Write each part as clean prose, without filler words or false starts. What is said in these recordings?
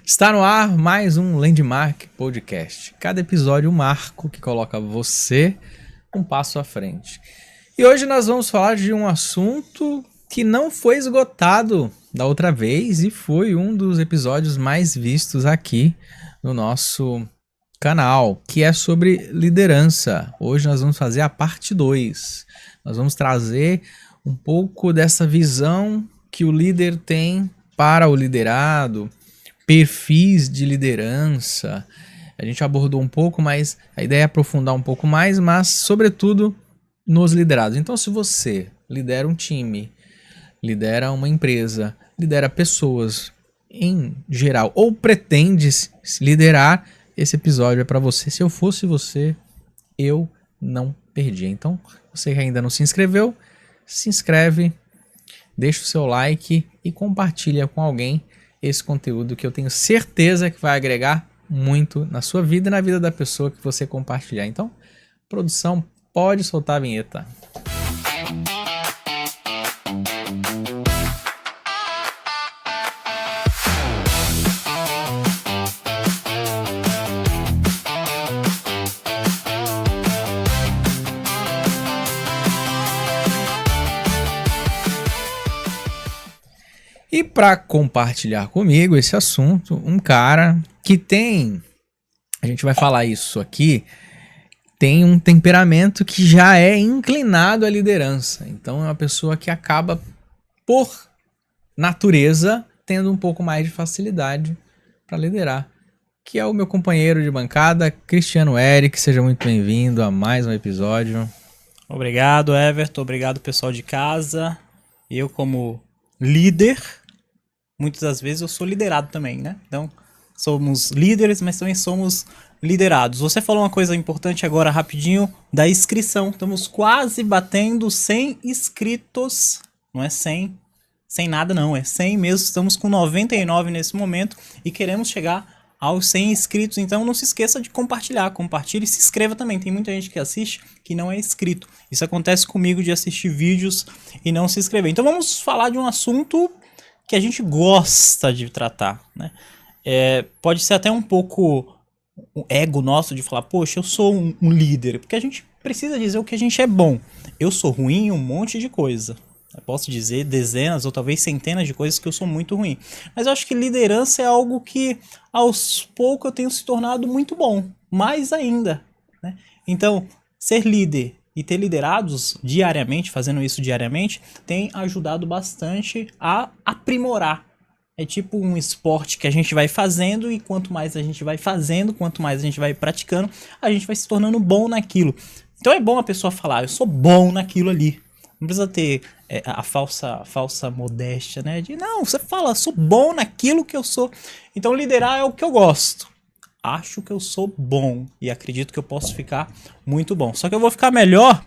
Está no ar mais um Landmark Podcast. Cada episódio um marco que coloca você um passo à frente. E hoje nós vamos falar de um assunto que não foi esgotado da outra vez e foi um dos episódios mais vistos aqui no nosso canal, que é sobre liderança. Hoje nós vamos fazer a parte 2. Nós vamos trazer um pouco dessa visão que o líder tem para o liderado, perfis de liderança. A gente abordou um pouco, mas a ideia é aprofundar um pouco mais, mas sobretudo nos liderados. Então, se você lidera um time, lidera uma empresa, lidera pessoas em geral, ou pretende liderar, esse episódio é para você. Se eu fosse você, eu não perdia. Então, você que ainda não se inscreveu, se inscreve, deixa o seu like e compartilha com alguém esse conteúdo que eu tenho certeza que vai agregar muito na sua vida e na vida da pessoa que você compartilhar. Então, produção, pode soltar a vinheta. E para compartilhar comigo esse assunto, um cara que tem, a gente vai falar isso aqui, tem um temperamento que já é inclinado à liderança. Então é uma pessoa que acaba, por natureza, tendo um pouco mais de facilidade para liderar. Que é o meu companheiro de bancada, Cristiano Eric. Seja muito bem-vindo a mais um episódio. Obrigado, Everton. Obrigado, pessoal de casa. Eu, como líder, muitas das vezes eu sou liderado também, né? Então, somos líderes, mas também somos liderados. Você falou uma coisa importante agora, rapidinho, da inscrição. Estamos quase batendo 100 inscritos. Não é 100 sem nada, não. É 100 mesmo. Estamos com 99 nesse momento e queremos chegar aos 100 inscritos. Então, não se esqueça de compartilhar. Compartilhe e se inscreva também. Tem muita gente que assiste que não é inscrito. Isso acontece comigo de assistir vídeos e não se inscrever. Então, vamos falar de um assunto que a gente gosta de tratar, né? Pode ser até um pouco o ego nosso de falar, poxa, eu sou um líder, porque a gente precisa dizer o que a gente é bom. Eu sou ruim em um monte de coisa. Eu posso dizer dezenas ou talvez centenas de coisas que eu sou muito ruim. Mas eu acho que liderança é algo que aos poucos eu tenho se tornado muito bom. Mais ainda, né? Então, ser líder e ter liderados diariamente, fazendo isso diariamente, tem ajudado bastante a aprimorar. É tipo um esporte que a gente vai fazendo e quanto mais a gente vai fazendo, quanto mais a gente vai praticando, a gente vai se tornando bom naquilo. Então é bom a pessoa falar, eu sou bom naquilo ali. Não precisa ter a falsa modéstia, né? De não, você fala, sou bom naquilo que eu sou. Então liderar é o que eu gosto. Acho que eu sou bom e acredito que eu posso ficar muito bom. Só que eu vou ficar melhor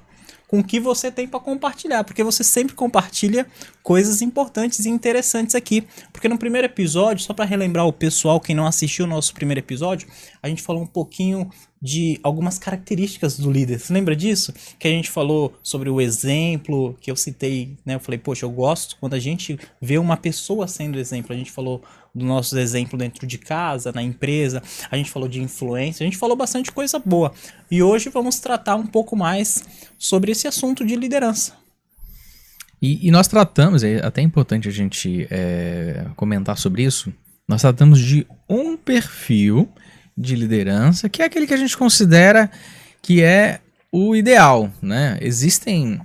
com o que você tem para compartilhar, porque você sempre compartilha coisas importantes e interessantes aqui. Porque no primeiro episódio, só para relembrar o pessoal, quem não assistiu o nosso primeiro episódio, a gente falou um pouquinho de algumas características do líder. Você lembra disso? Que a gente falou sobre o exemplo, que eu citei, né? Eu falei, poxa, eu gosto quando a gente vê uma pessoa sendo exemplo. A gente falou do nosso exemplo dentro de casa, na empresa, a gente falou de influência, a gente falou bastante coisa boa. E hoje vamos tratar um pouco mais sobre esse assunto de liderança. E nós tratamos, é até importante a gente comentar sobre isso, nós tratamos de um perfil de liderança, que é aquele que a gente considera que é o ideal, né? Existem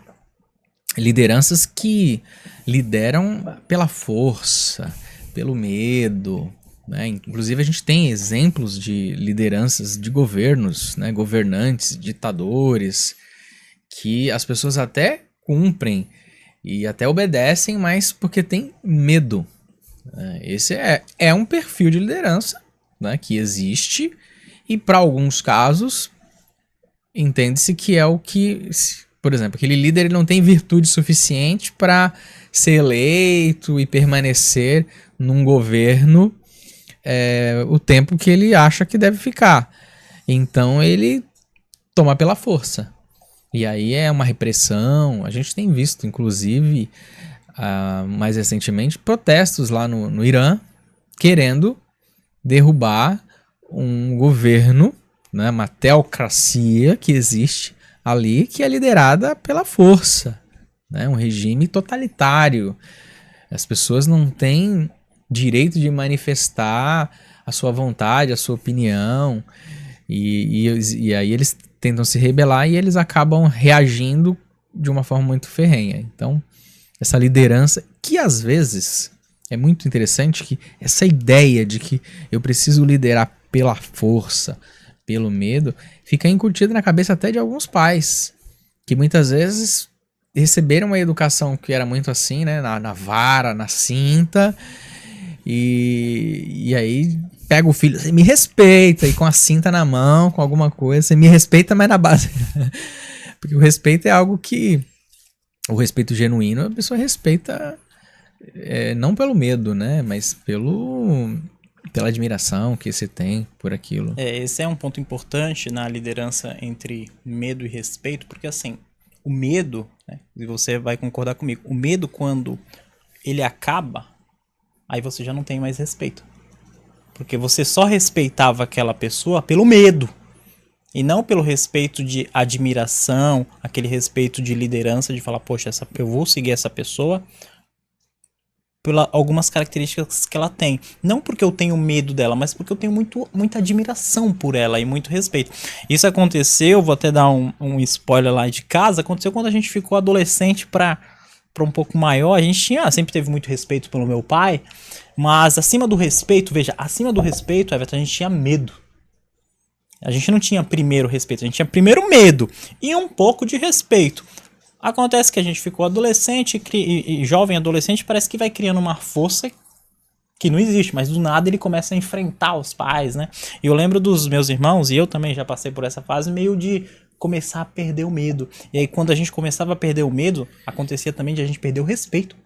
lideranças que lideram pela força, pelo medo, né? Inclusive a gente tem exemplos de lideranças de governos, né? Governantes, ditadores, que as pessoas até cumprem e até obedecem, mas porque tem medo. Esse é um perfil de liderança, né, que existe, e para alguns casos entende-se que é o que, por exemplo, aquele líder ele não tem virtude suficiente para ser eleito e permanecer num governo o tempo que ele acha que deve ficar. Então ele toma pela força. E aí é uma repressão. A gente tem visto, inclusive, mais recentemente, protestos lá no Irã, querendo derrubar um governo, né, uma teocracia que existe ali, que é liderada pela força, né, um regime totalitário. As pessoas não têm direito de manifestar a sua vontade, a sua opinião, e aí eles tentam se rebelar e eles acabam reagindo de uma forma muito ferrenha. Então, essa liderança, que às vezes é muito interessante, que essa ideia de que eu preciso liderar pela força, pelo medo, fica incutida na cabeça até de alguns pais, que muitas vezes receberam uma educação que era muito assim, né, na vara, na cinta, e aí pega o filho, você me respeita, e com a cinta na mão, com alguma coisa, você me respeita, mas na base. Porque o respeito é algo que, o respeito genuíno, a pessoa respeita não pelo medo, né, mas pela admiração que você tem por aquilo. Esse é um ponto importante na liderança entre medo e respeito, porque assim, o medo, né, e você vai concordar comigo, o medo quando ele acaba, aí você já não tem mais respeito. Porque você só respeitava aquela pessoa pelo medo. E não pelo respeito de admiração, aquele respeito de liderança, de falar, poxa, eu vou seguir essa pessoa por algumas características que ela tem. Não porque eu tenho medo dela, mas porque eu tenho muita admiração por ela e muito respeito. Isso aconteceu, vou até dar um spoiler lá de casa, aconteceu quando a gente ficou adolescente para um pouco maior. A gente sempre teve muito respeito pelo meu pai, mas acima do respeito, veja, acima do respeito, Everton, a gente tinha medo. A gente não tinha primeiro respeito, a gente tinha primeiro medo e um pouco de respeito. Acontece que a gente ficou adolescente e jovem adolescente, parece que vai criando uma força que não existe, mas do nada ele começa a enfrentar os pais, né? E eu lembro dos meus irmãos, e eu também já passei por essa fase, meio de começar a perder o medo. E aí quando a gente começava a perder o medo, acontecia também de a gente perder o respeito.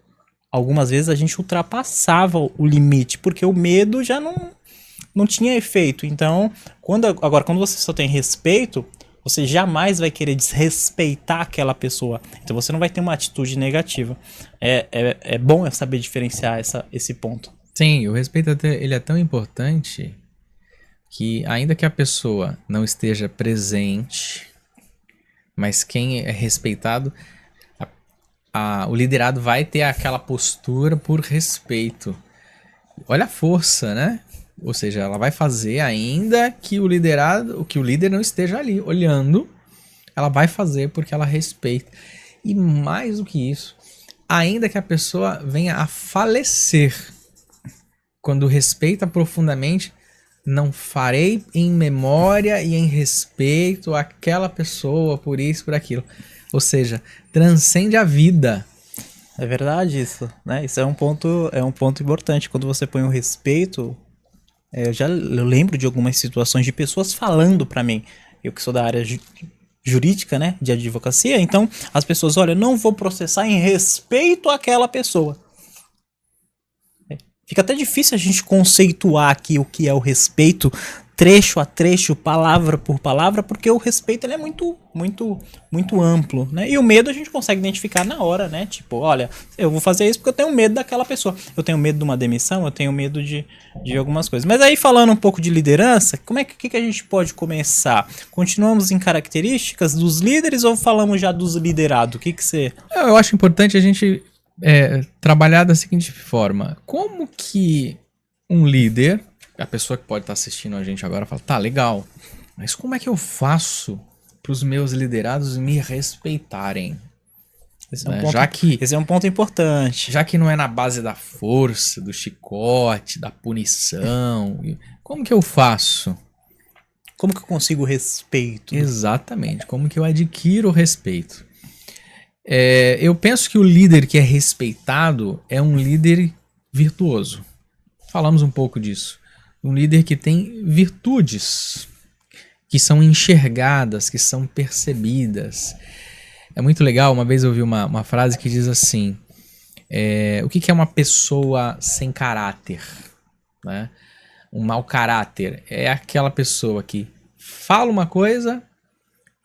Algumas vezes a gente ultrapassava o limite, porque o medo já não tinha efeito. Então, quando você só tem respeito, você jamais vai querer desrespeitar aquela pessoa. Então você não vai ter uma atitude negativa. É bom saber diferenciar esse ponto. Sim, o respeito ele é tão importante que ainda que a pessoa não esteja presente, mas quem é respeitado, o liderado vai ter aquela postura por respeito. Olha a força, né? Ou seja, ela vai fazer ainda que o líder não esteja ali olhando, ela vai fazer porque ela respeita. E mais do que isso, ainda que a pessoa venha a falecer, quando respeita profundamente, não farei em memória e em respeito àquela pessoa por isso, por aquilo. Ou seja, transcende a vida. É verdade isso, né? Isso é um ponto importante. Quando você põe o respeito, eu lembro de algumas situações de pessoas falando pra mim, eu que sou da área jurídica, né, de advocacia, então as pessoas, olha, não vou processar em respeito àquela pessoa. Fica até difícil a gente conceituar aqui o que é o respeito, trecho a trecho, palavra por palavra, porque o respeito ele é muito, muito, muito amplo, né? E o medo a gente consegue identificar na hora, né? Tipo, olha, eu vou fazer isso porque eu tenho medo daquela pessoa. Eu tenho medo de uma demissão, eu tenho medo de algumas coisas. Mas aí, falando um pouco de liderança, que a gente pode começar? Continuamos em características dos líderes ou falamos já dos liderados? O que você... Eu acho importante a gente trabalhar da seguinte forma. Como que um líder, a pessoa que pode estar assistindo a gente agora, fala, tá, legal, mas como é que eu faço para os meus liderados me respeitarem? Esse é um ponto importante. Já que não é na base da força, do chicote, da punição, como que eu faço? Como que eu consigo respeito? Exatamente, como que eu adquiro o respeito? Eu penso que o líder que é respeitado é um líder virtuoso. Falamos um pouco disso. Um líder que tem virtudes, que são enxergadas, que são percebidas. É muito legal, uma vez eu ouvi uma frase que diz assim, o que é uma pessoa sem caráter? Né? Um mau caráter é aquela pessoa que fala uma coisa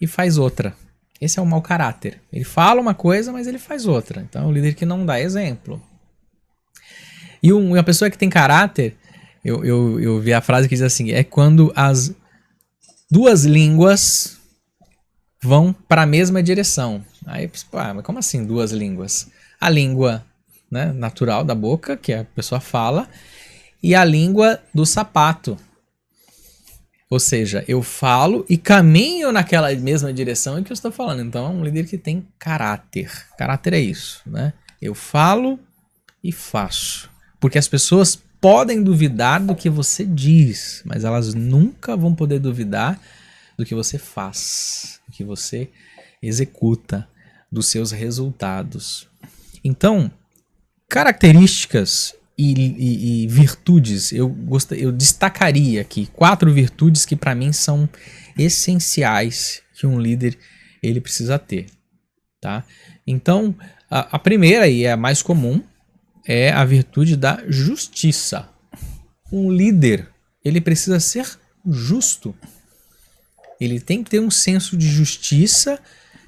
e faz outra. Esse é um mau caráter. Ele fala uma coisa, mas ele faz outra. Então é um líder que não dá exemplo. E uma pessoa que tem caráter, eu vi a frase que diz assim, é quando as duas línguas vão para a mesma direção. Aí, mas como assim duas línguas? A língua, né, natural da boca, que a pessoa fala, e a língua do sapato. Ou seja, eu falo e caminho naquela mesma direção em que eu estou falando. Então é um líder que tem caráter. Caráter é isso, né? Eu falo e faço. Porque as pessoas podem duvidar do que você diz, mas elas nunca vão poder duvidar do que você faz, do que você executa, dos seus resultados. Então, características e virtudes, eu destacaria aqui 4 virtudes que para mim são essenciais que um líder ele precisa ter, tá? Então, a primeira e a mais comum é a virtude da justiça. Um líder, ele precisa ser justo. Ele tem que ter um senso de justiça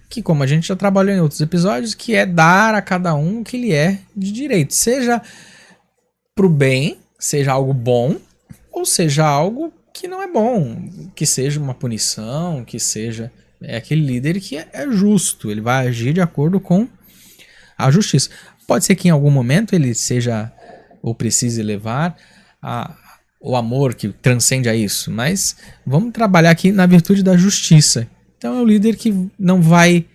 que, como a gente já trabalhou em outros episódios, que é dar a cada um o que lhe é de direito. Seja pro bem, seja algo bom, ou seja algo que não é bom, que seja uma punição, que seja... É aquele líder que é justo, ele vai agir de acordo com a justiça. Pode ser que em algum momento ele seja ou precise levar o amor que transcende a isso, mas vamos trabalhar aqui na virtude da justiça. Então é o líder que não vai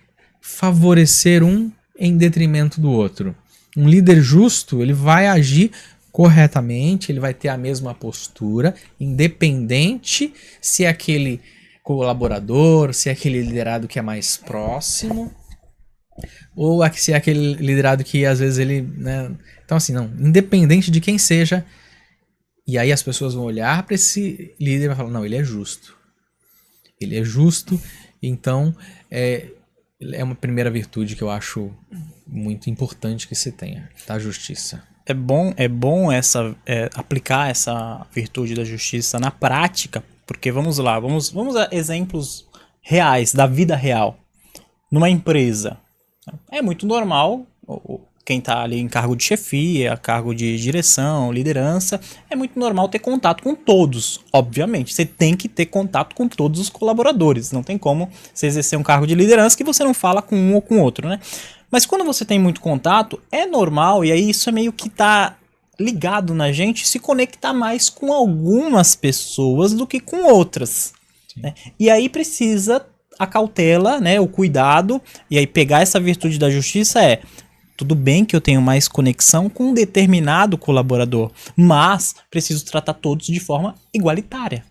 favorecer um em detrimento do outro. Um líder justo, ele vai agir corretamente, ele vai ter a mesma postura, independente se é aquele colaborador, se é aquele liderado que é mais próximo, ou se é aquele liderado que às vezes ele... né? Então assim, não, independente de quem seja, e aí as pessoas vão olhar para esse líder e vão falar, não, ele é justo. Ele é justo, então é uma primeira virtude que eu acho muito importante que se tenha, tá? Justiça. É bom aplicar essa virtude da justiça na prática, porque vamos lá, vamos a exemplos reais, da vida real. Numa empresa, é muito normal, quem está ali em cargo de chefia, cargo de direção, liderança, é muito normal ter contato com todos, obviamente. Você tem que ter contato com todos os colaboradores, não tem como você exercer um cargo de liderança que você não fala com um ou com outro, né? Mas quando você tem muito contato, é normal, e aí isso é meio que tá ligado na gente, se conectar mais com algumas pessoas do que com outras. Né? E aí precisa a cautela, né, o cuidado, e aí pegar essa virtude da justiça tudo bem que eu tenho mais conexão com um determinado colaborador, mas preciso tratar todos de forma igualitária.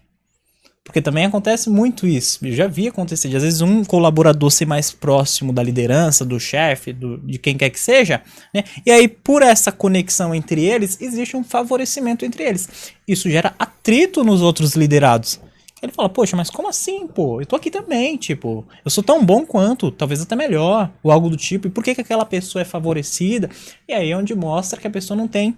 Porque também acontece muito isso. Eu já vi acontecer de às vezes um colaborador ser mais próximo da liderança, do chefe, de quem quer que seja, né? E aí, por essa conexão entre eles, existe um favorecimento entre eles. Isso gera atrito nos outros liderados. Ele fala, poxa, mas como assim, pô? Eu tô aqui também, tipo, eu sou tão bom quanto, talvez até melhor, ou algo do tipo. E por que aquela pessoa é favorecida? E aí é onde mostra que a pessoa não tem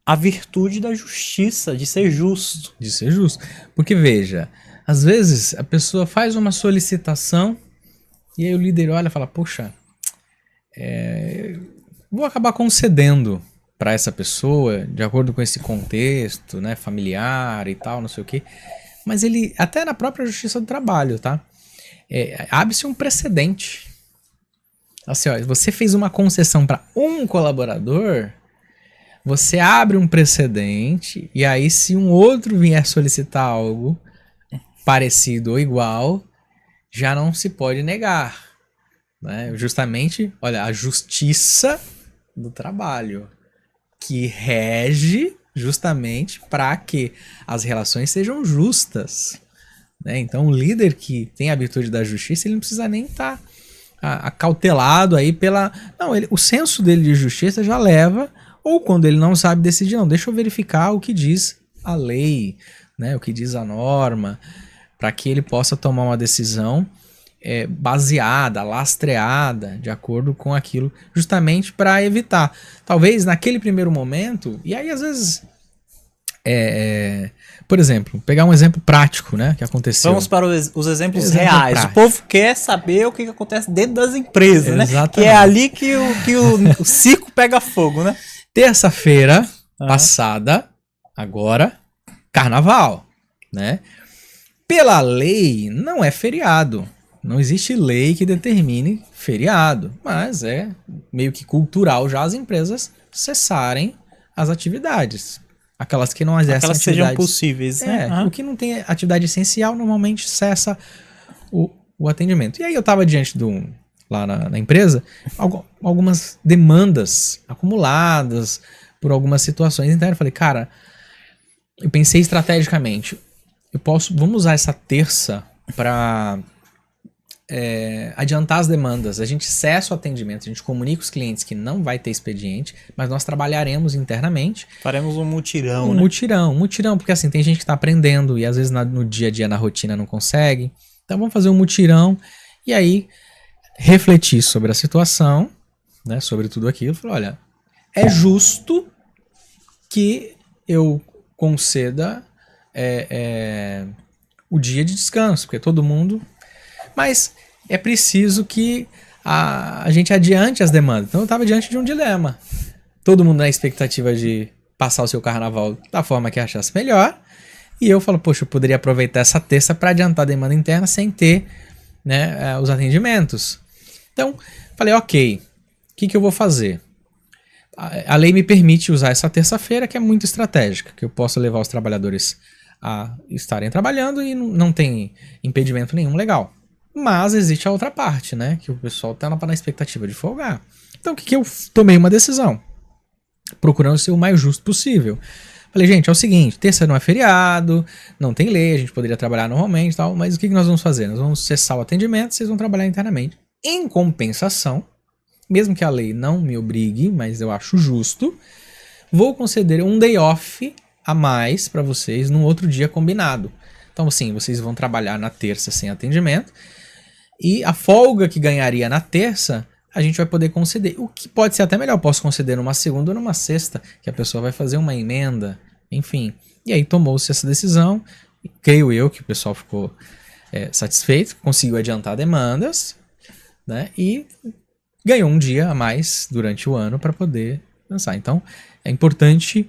a virtude da justiça, de ser justo. De ser justo. Porque, veja, às vezes a pessoa faz uma solicitação e aí o líder olha e fala, poxa, vou acabar concedendo para essa pessoa, de acordo com esse contexto, né, familiar e tal, não sei o quê. Mas ele, até na própria justiça do trabalho, tá? Abre-se um precedente. Assim, ó, você fez uma concessão para um colaborador... Você abre um precedente e aí se um outro vier solicitar algo parecido ou igual, já não se pode negar. Né? Justamente, olha, a justiça do trabalho, que rege justamente para que as relações sejam justas. Né? Então, o líder que tem a virtude da justiça, ele não precisa nem estar acautelado aí pela... Não, o senso dele de justiça já leva... Ou quando ele não sabe decidir, não, deixa eu verificar o que diz a lei, né, o que diz a norma, para que ele possa tomar uma decisão baseada, lastreada, de acordo com aquilo, justamente para evitar. Talvez naquele primeiro momento, e aí às vezes, por exemplo, pegar um exemplo prático, né, que aconteceu. Vamos para os exemplos reais. Prático. O povo quer saber o que acontece dentro das empresas, né? Que é ali que o circo pega fogo, né? Terça-feira passada, agora, carnaval, né? Pela lei, não é feriado. Não existe lei que determine feriado, mas é meio que cultural já as empresas cessarem as atividades. Aquelas que não exercem Aquelas que atividades... sejam possíveis, né? O que não tem atividade essencial normalmente cessa o atendimento. E aí eu estava diante lá na empresa, algumas demandas acumuladas por algumas situações. Então eu falei, cara, eu pensei estrategicamente, vamos usar essa terça para adiantar as demandas. A gente cessa o atendimento, a gente comunica os clientes que não vai ter expediente, mas nós trabalharemos internamente. Faremos um mutirão, né? Mutirão, porque assim, tem gente que está aprendendo e às vezes no dia a dia, na rotina, não consegue. Então vamos fazer um mutirão e aí refletir sobre a situação, né, sobre tudo aquilo. Falar, olha, é justo que eu conceda o dia de descanso, porque todo mundo... Mas é preciso que a gente adiante as demandas. Então eu estava diante de um dilema. Todo mundo na expectativa de passar o seu carnaval da forma que achasse melhor. E eu falo, poxa, eu poderia aproveitar essa terça para adiantar a demanda interna sem ter, né, os atendimentos. Então, falei, ok, o que eu vou fazer? A lei me permite usar essa terça-feira, que é muito estratégica, que eu posso levar os trabalhadores a estarem trabalhando e não tem impedimento nenhum legal. Mas existe a outra parte, né? Que o pessoal tá na expectativa de folgar. Então o que eu tomei uma decisão? Procurando ser o mais justo possível. Falei, gente, é o seguinte, terça não é feriado, não tem lei, a gente poderia trabalhar normalmente e tal, mas o que nós vamos fazer? Nós vamos cessar o atendimento, vocês vão trabalhar internamente. Em compensação, mesmo que a lei não me obrigue, mas eu acho justo, vou conceder um day off a mais para vocês num outro dia combinado. Então, assim, vocês vão trabalhar na terça sem atendimento e a folga que ganharia na terça, a gente vai poder conceder. O que pode ser até melhor, eu posso conceder numa segunda ou numa sexta, que a pessoa vai fazer uma emenda, enfim. E aí tomou-se essa decisão, creio eu que o pessoal ficou satisfeito, conseguiu adiantar demandas, né, e ganhou um dia a mais durante o ano para poder dançar. Então, é importante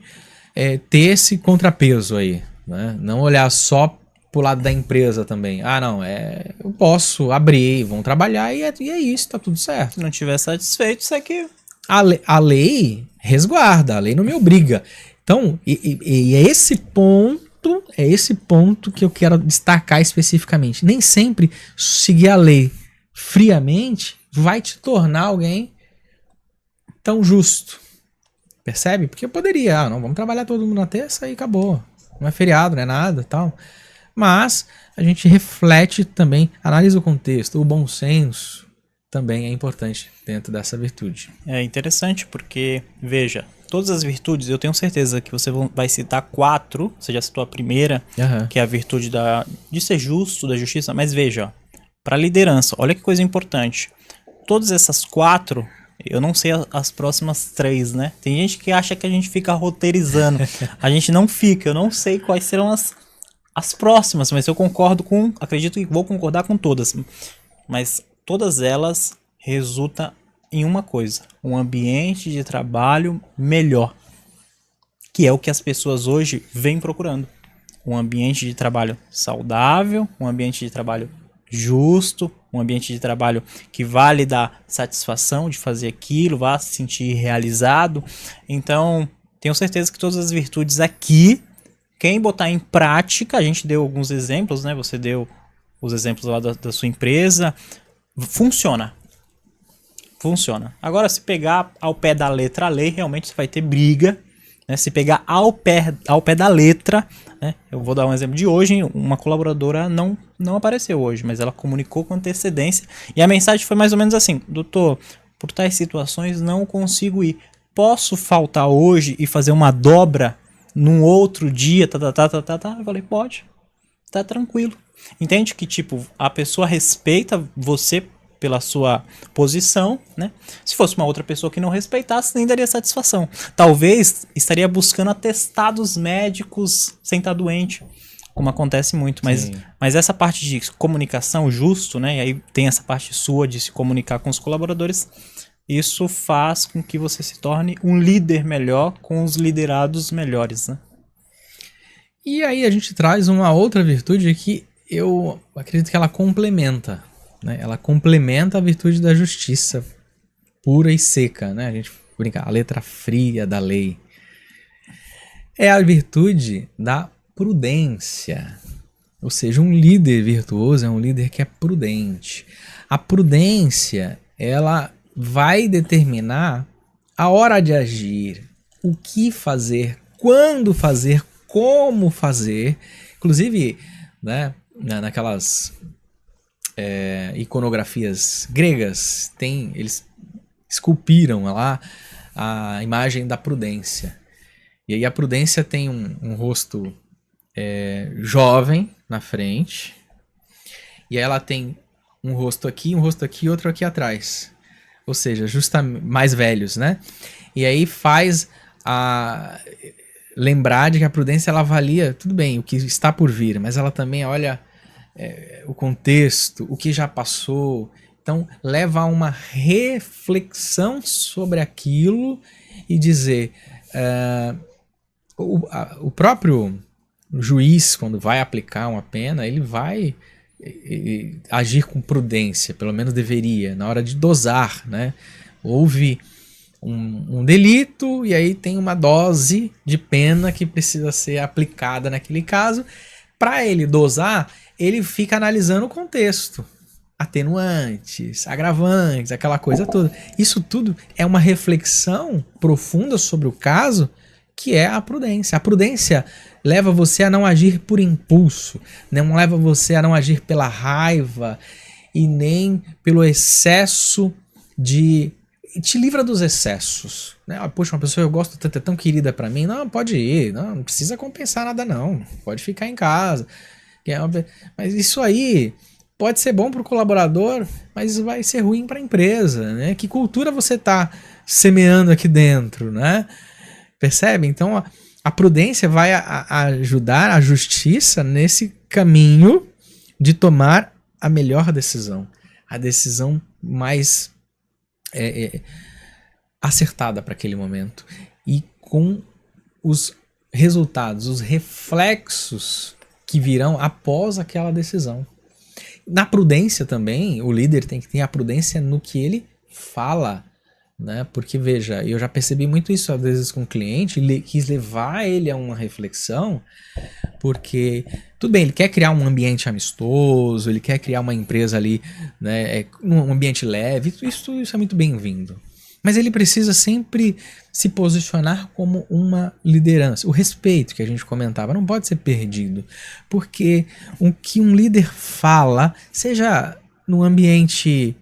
ter esse contrapeso aí, né? Não olhar só pro lado da empresa também. Ah, não, eu posso abrir, vão trabalhar e é isso, tá tudo certo. Se não tiver satisfeito, isso aqui... A lei resguarda, a lei não me obriga. Então, e é esse ponto que eu quero destacar especificamente. Nem sempre seguir a lei friamente vai te tornar alguém tão justo. Percebe? Porque eu poderia, não, vamos trabalhar todo mundo na terça e acabou. Não é feriado, não é nada, tal. Mas a gente reflete também, analisa o contexto, o bom senso também é importante dentro dessa virtude. É interessante porque, veja, todas as virtudes, eu tenho certeza que você vai citar 4, você já citou a primeira, que é a virtude de ser justo, da justiça, mas veja, para liderança, olha que coisa importante. Todas essas 4, eu não sei as próximas 3, né? Tem gente que acha que a gente fica roteirizando, a gente não fica, eu não sei quais serão as próximas, mas eu acredito que vou concordar com todas. Mas todas elas resultam em uma coisa, um ambiente de trabalho melhor, que é o que as pessoas hoje vêm procurando. Um ambiente de trabalho saudável, um ambiente de trabalho justo, um ambiente de trabalho que vai lhe dar satisfação de fazer aquilo, vá se sentir realizado. Então, tenho certeza que todas as virtudes aqui, quem botar em prática, a gente deu alguns exemplos, né? Você deu os exemplos lá da sua empresa. Funciona. Funciona. Agora, se pegar ao pé da letra a lei, realmente você vai ter briga. Né? Se pegar ao pé da letra, né? Eu vou dar um exemplo de hoje. Uma colaboradora não apareceu hoje, mas ela comunicou com antecedência. E a mensagem foi mais ou menos assim: doutor, por tais situações não consigo ir. Posso faltar hoje e fazer uma dobra num outro dia, Eu falei, pode, tá tranquilo. Entende que, tipo, a pessoa respeita você pela sua posição, né? Se fosse uma outra pessoa que não respeitasse, nem daria satisfação. Talvez estaria buscando atestados médicos sem estar doente, como acontece muito. Mas essa parte de comunicação justo, né? E aí tem essa parte sua de se comunicar com os colaboradores. Isso faz com que você se torne um líder melhor com os liderados melhores, né? E aí a gente traz uma outra virtude que eu acredito que ela complementa, né? Ela complementa a virtude da justiça pura e seca, né? A gente brinca, a letra fria da lei. É a virtude da prudência. Ou seja, um líder virtuoso é um líder que é prudente. A prudência, ela vai determinar a hora de agir, o que fazer, quando fazer, como fazer. Inclusive, né, naquelas iconografias gregas, eles esculpiram lá a imagem da prudência. E aí a prudência tem um rosto jovem na frente, e aí ela tem um rosto aqui, outro aqui atrás. Ou seja, justamente mais velhos, né? E aí faz lembrar de que a prudência ela avalia, tudo bem, o que está por vir, mas ela também olha o contexto, o que já passou. Então leva a uma reflexão sobre aquilo e dizer o próprio juiz, quando vai aplicar uma pena, ele vai agir com prudência, pelo menos deveria, na hora de dosar, né? Houve um delito e aí tem uma dose de pena que precisa ser aplicada naquele caso. Para ele dosar, ele fica analisando o contexto, atenuantes, agravantes, aquela coisa toda. Isso tudo é uma reflexão profunda sobre o caso, que é a prudência. A prudência leva você a não agir por impulso, não leva você a não agir pela raiva e nem pelo excesso de... Te livra dos excessos, né? Poxa, uma pessoa que eu gosto tanto, é tão querida pra mim, não, pode ir, não precisa compensar nada não, pode ficar em casa. Mas isso aí pode ser bom pro colaborador, mas vai ser ruim pra empresa, né? Que cultura você tá semeando aqui dentro, né? Percebe? Então a prudência vai ajudar a justiça nesse caminho de tomar a melhor decisão, a decisão mais acertada para aquele momento e com os resultados, os reflexos que virão após aquela decisão. Na prudência também, o líder tem que ter a prudência no que ele fala, né? Porque veja, eu já percebi muito isso às vezes com o cliente, quis levar ele a uma reflexão, porque tudo bem, ele quer criar um ambiente amistoso, ele quer criar uma empresa ali, né, um ambiente leve, isso é muito bem-vindo. Mas ele precisa sempre se posicionar como uma liderança. O respeito que a gente comentava não pode ser perdido, porque o que um líder fala, seja no ambiente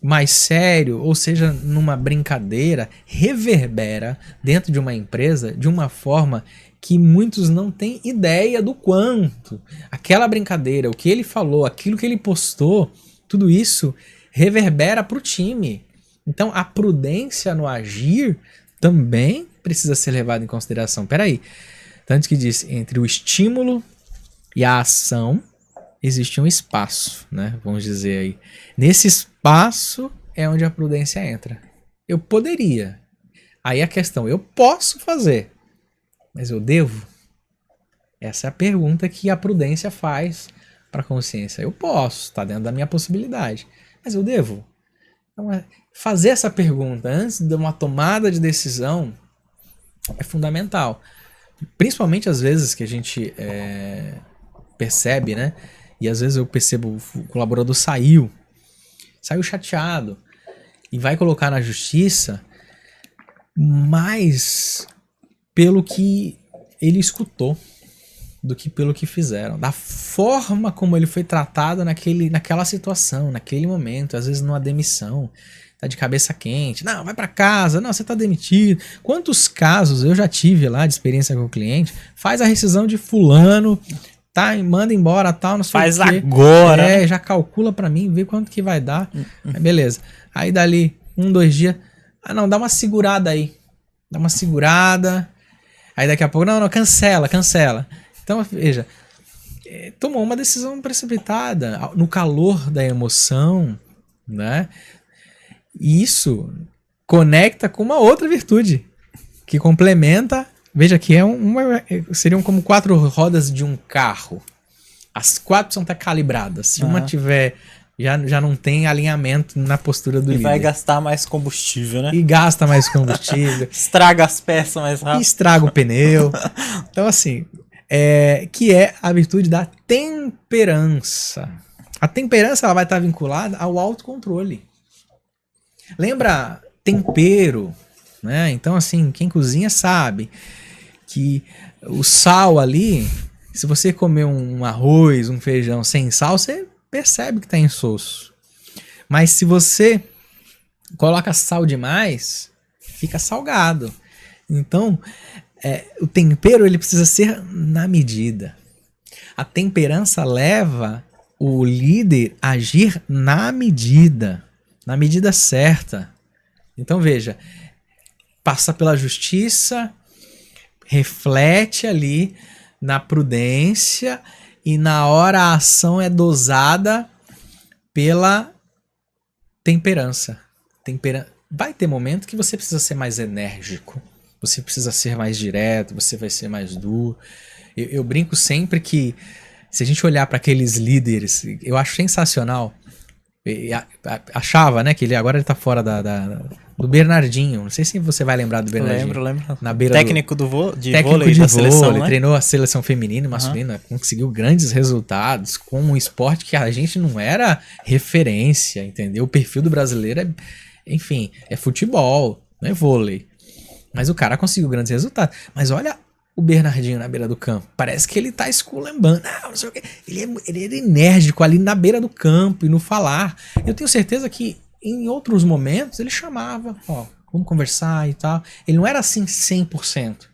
mais sério, ou seja, numa brincadeira, reverbera dentro de uma empresa de uma forma que muitos não têm ideia do quanto. Aquela brincadeira, o que ele falou, aquilo que ele postou, tudo isso reverbera para o time. Então a prudência no agir também precisa ser levada em consideração. Peraí, tanto que diz, entre o estímulo e a ação existe um espaço, né? Vamos dizer aí. Nesse espaço é onde a prudência entra. Eu poderia. Aí a questão, eu posso fazer, mas eu devo? Essa é a pergunta que a prudência faz para a consciência. Eu posso, está dentro da minha possibilidade, mas eu devo? Então, fazer essa pergunta antes de uma tomada de decisão é fundamental. Principalmente às vezes que a gente percebe, né? E às vezes eu percebo o colaborador saiu chateado e vai colocar na justiça mais pelo que ele escutou do que pelo que fizeram, da forma como ele foi tratado naquela situação, naquele momento, às vezes numa demissão, tá de cabeça quente, não, vai pra casa, não, você tá demitido. Quantos casos eu já tive lá de experiência com o cliente, faz a rescisão de fulano, tá, manda embora, tal, não sei faz o quê. Agora. Já calcula pra mim, vê quanto que vai dar. Aí, beleza. Aí dali 2 dias, não, dá uma segurada aí. Dá uma segurada. Aí daqui a pouco, não, cancela. Então, veja, tomou uma decisão precipitada, no calor da emoção, né? E isso conecta com uma outra virtude, que complementa Veja que seriam como 4 rodas de um carro. As 4 precisam estar calibradas. Se uma tiver, já não tem alinhamento na postura do líder. E vai gastar mais combustível, né? E gasta mais combustível. Estraga as peças mais rápido. E estraga o pneu. Então, assim, que é a virtude da temperança. A temperança ela vai estar vinculada ao autocontrole. Lembra tempero, né? Então, assim, quem cozinha sabe que o sal ali, se você comer um arroz, um feijão sem sal, você percebe que tá insosso. Mas se você coloca sal demais, fica salgado. Então, o tempero ele precisa ser na medida. A temperança leva o líder a agir na medida certa. Então, veja, passa pela justiça, reflete ali na prudência e na hora a ação é dosada pela temperança. Vai ter momento que você precisa ser mais enérgico, você precisa ser mais direto, você vai ser mais duro. Eu brinco sempre que se a gente olhar para aqueles líderes, eu acho sensacional. Achava, né, que agora ele tá fora do Bernardinho. Não sei se você vai lembrar do Bernardinho. Lembro. Na beira técnico de técnico vôlei de da vôlei, seleção, né? treinou a seleção feminina e masculina, conseguiu grandes resultados com um esporte que a gente não era referência, entendeu? O perfil do brasileiro enfim, é futebol, não é vôlei. Mas o cara conseguiu grandes resultados. Mas olha o Bernardinho na beira do campo. Parece que ele tá esculambando. Não sei o quê. Ele era enérgico ali na beira do campo e no falar. Eu tenho certeza que em outros momentos ele chamava, vamos conversar e tal. Ele não era assim 100%.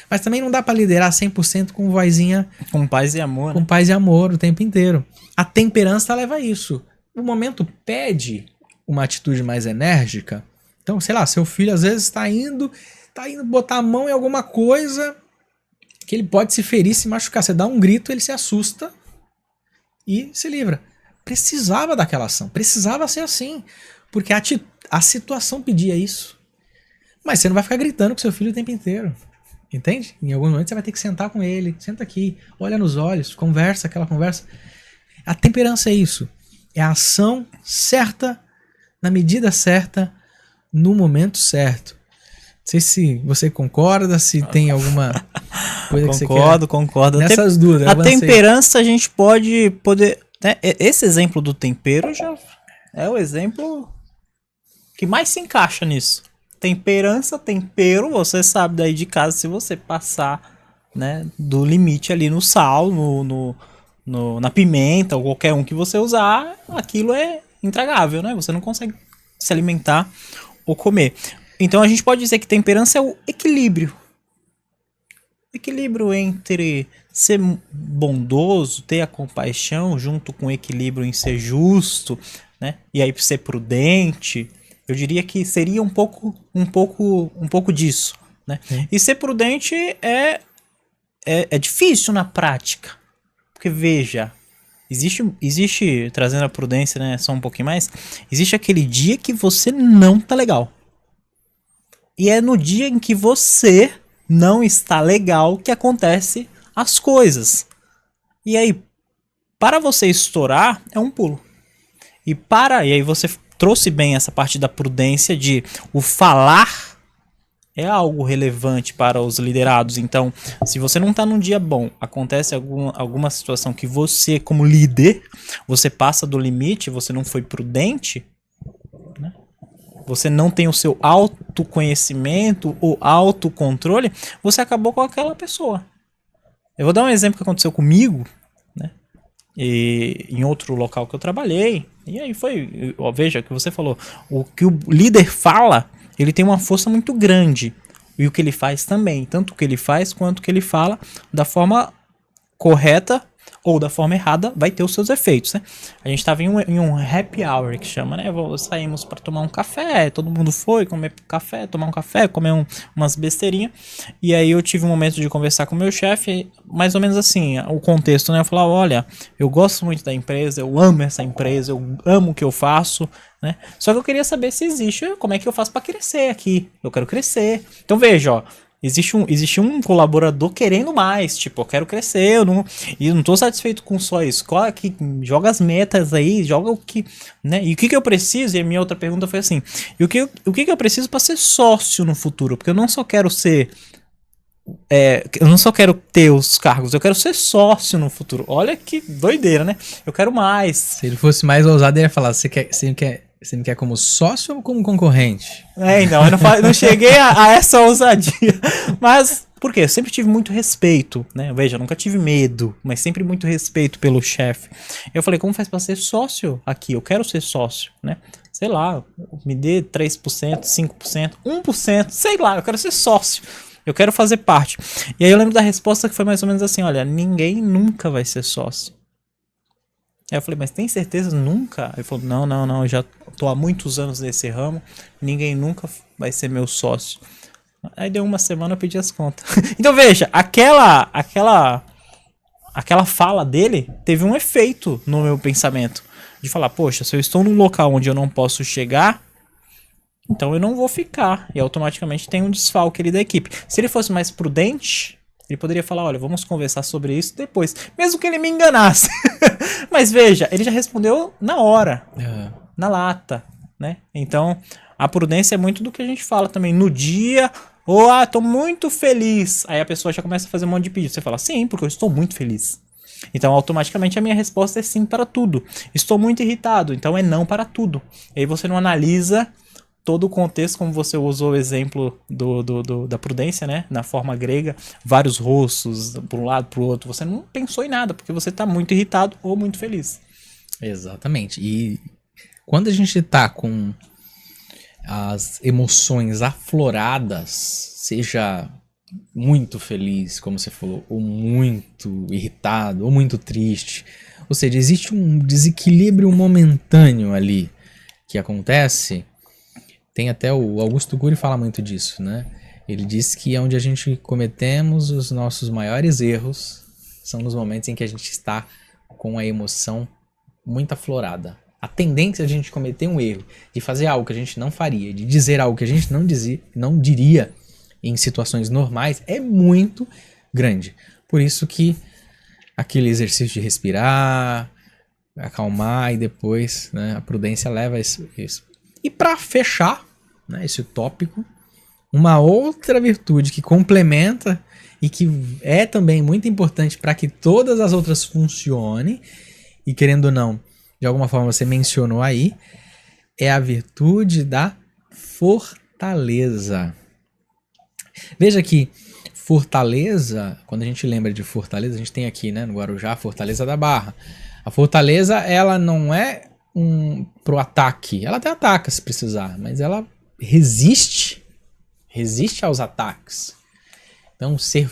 Mas também não dá pra liderar 100% com vozinha... Com paz e amor. Com paz e amor o tempo inteiro. A temperança leva a isso. O momento pede uma atitude mais enérgica. Então, sei lá, seu filho às vezes tá indo botar a mão em alguma coisa que ele pode se ferir, se machucar. Você dá um grito, ele se assusta e se livra. Precisava daquela ação, precisava ser assim, porque a situação pedia isso. Mas você não vai ficar gritando com seu filho o tempo inteiro, entende? Em alguns momentos você vai ter que sentar com ele, senta aqui, olha nos olhos, conversa aquela conversa. A temperança é isso, é a ação certa, na medida certa, no momento certo. Não sei se você concorda, se tem alguma coisa que você quer. Concordo. Nessas duas. A temperança a gente poder... Né? Esse exemplo do tempero já é o exemplo que mais se encaixa nisso. Temperança, tempero, você sabe daí de casa, se você passar, né, do limite ali no sal, na pimenta, ou qualquer um que você usar, aquilo é intragável, né? Você não consegue se alimentar ou comer. Então a gente pode dizer que temperança é o equilíbrio. Equilíbrio entre ser bondoso, ter a compaixão, junto com o equilíbrio em ser justo, né? E aí ser prudente. Eu diria que seria um pouco disso, né? E ser prudente é difícil na prática. Porque veja, existe, trazendo a prudência, né, só um pouquinho mais, existe aquele dia que você não tá legal. E é no dia em que você não está legal que acontece as coisas. E aí, para você estourar, é um pulo. E aí você trouxe bem essa parte da prudência de o falar é algo relevante para os liderados. Então, se você não está num dia bom, acontece alguma situação que você, como líder, você passa do limite, você não foi prudente, né? Você não tem o seu autoconhecimento ou autocontrole, você acabou com aquela pessoa. Eu vou dar um exemplo que aconteceu comigo, né? E em outro local que eu trabalhei. E aí veja o que você falou. O que o líder fala, ele tem uma força muito grande. E o que ele faz também. Tanto o que ele faz quanto o que ele fala, da forma correta ou da forma errada, vai ter os seus efeitos, né? A gente estava em um happy hour, que chama, né? Saímos para tomar um café, todo mundo foi comer café, tomar um café, comer umas besteirinhas. E aí eu tive um momento de conversar com o meu chefe, mais ou menos assim, o contexto, né? Eu falava, olha, eu gosto muito da empresa, eu amo essa empresa, eu amo o que eu faço, né? Só que eu queria saber se existe, como é que eu faço para crescer aqui. Eu quero crescer. Então veja, ó, existe um colaborador querendo mais, tipo, eu quero crescer, eu não tô satisfeito com só isso. Joga as metas aí, joga o que, né? E o que eu preciso? E a minha outra pergunta foi assim, o que eu preciso para ser sócio no futuro? Porque eu não só quero ser eu não só quero ter os cargos, eu quero ser sócio no futuro. Olha que doideira, né? Eu quero mais. Se ele fosse mais ousado, ele ia falar: você me quer como sócio ou como concorrente? Então, eu não cheguei a essa ousadia. Mas, por quê? Eu sempre tive muito respeito, né? Veja, eu nunca tive medo, mas sempre muito respeito pelo chefe. Eu falei, como faz pra ser sócio aqui? Eu quero ser sócio, né? Sei lá, me dê 3%, 5%, 1%, sei lá, eu quero ser sócio. Eu quero fazer parte. E aí eu lembro da resposta que foi mais ou menos assim, olha, ninguém nunca vai ser sócio. Aí eu falei, mas tem certeza nunca? Ele falou, não, eu já tô há muitos anos nesse ramo, ninguém nunca vai ser meu sócio. Aí deu uma semana, eu pedi as contas. Então veja, aquela fala dele teve um efeito no meu pensamento. De falar, poxa, se eu estou num local onde eu não posso chegar, então eu não vou ficar. E automaticamente tem um desfalque ali da equipe. Se ele fosse mais prudente, ele poderia falar, olha, vamos conversar sobre isso depois. Mesmo que ele me enganasse. Mas veja, ele já respondeu na hora. Na lata, né? Então, a prudência é muito do que a gente fala também. No dia, tô muito feliz. Aí a pessoa já começa a fazer um monte de pedido. Você fala, sim, porque eu estou muito feliz. Então, automaticamente, a minha resposta é sim para tudo. Estou muito irritado, então é não para tudo. E aí você não analisa todo o contexto, como você usou o exemplo da prudência, né? Na forma grega, vários rostos, para um lado, para o outro. Você não pensou em nada, porque você está muito irritado ou muito feliz. Exatamente. E quando a gente tá com as emoções afloradas, seja muito feliz, como você falou, ou muito irritado, ou muito triste, ou seja, existe um desequilíbrio momentâneo ali que acontece. Tem até o Augusto Cury fala muito disso, né? Ele diz que é onde a gente cometemos os nossos maiores erros são nos momentos em que a gente está com a emoção muito aflorada. A tendência de a gente cometer um erro, de fazer algo que a gente não faria, de dizer algo que a gente não diria em situações normais, é muito grande. Por isso que aquele exercício de respirar, acalmar e depois, né, a prudência leva a isso. E para fechar, né, esse tópico, uma outra virtude que complementa e que é também muito importante para que todas as outras funcionem, e querendo ou não, de alguma forma você mencionou aí, é a virtude da fortaleza. Veja que fortaleza, quando a gente lembra de fortaleza, a gente tem aqui, né, no Guarujá, a Fortaleza da Barra. A fortaleza, ela não é pro ataque. Ela até ataca se precisar, mas ela resiste aos ataques. Então, ser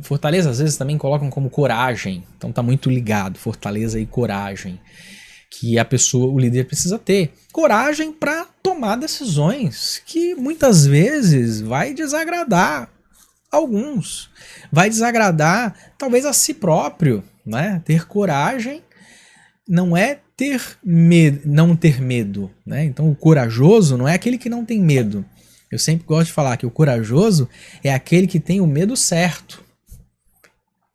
fortaleza, às vezes também colocam como coragem. Então tá muito ligado, fortaleza e coragem. Que a pessoa, o líder precisa ter. Coragem para tomar decisões que muitas vezes vai desagradar alguns. Vai desagradar talvez a si próprio, né? Ter coragem não é não ter medo, né? Então o corajoso não é aquele que não tem medo. Eu sempre gosto de falar que o corajoso é aquele que tem o medo certo.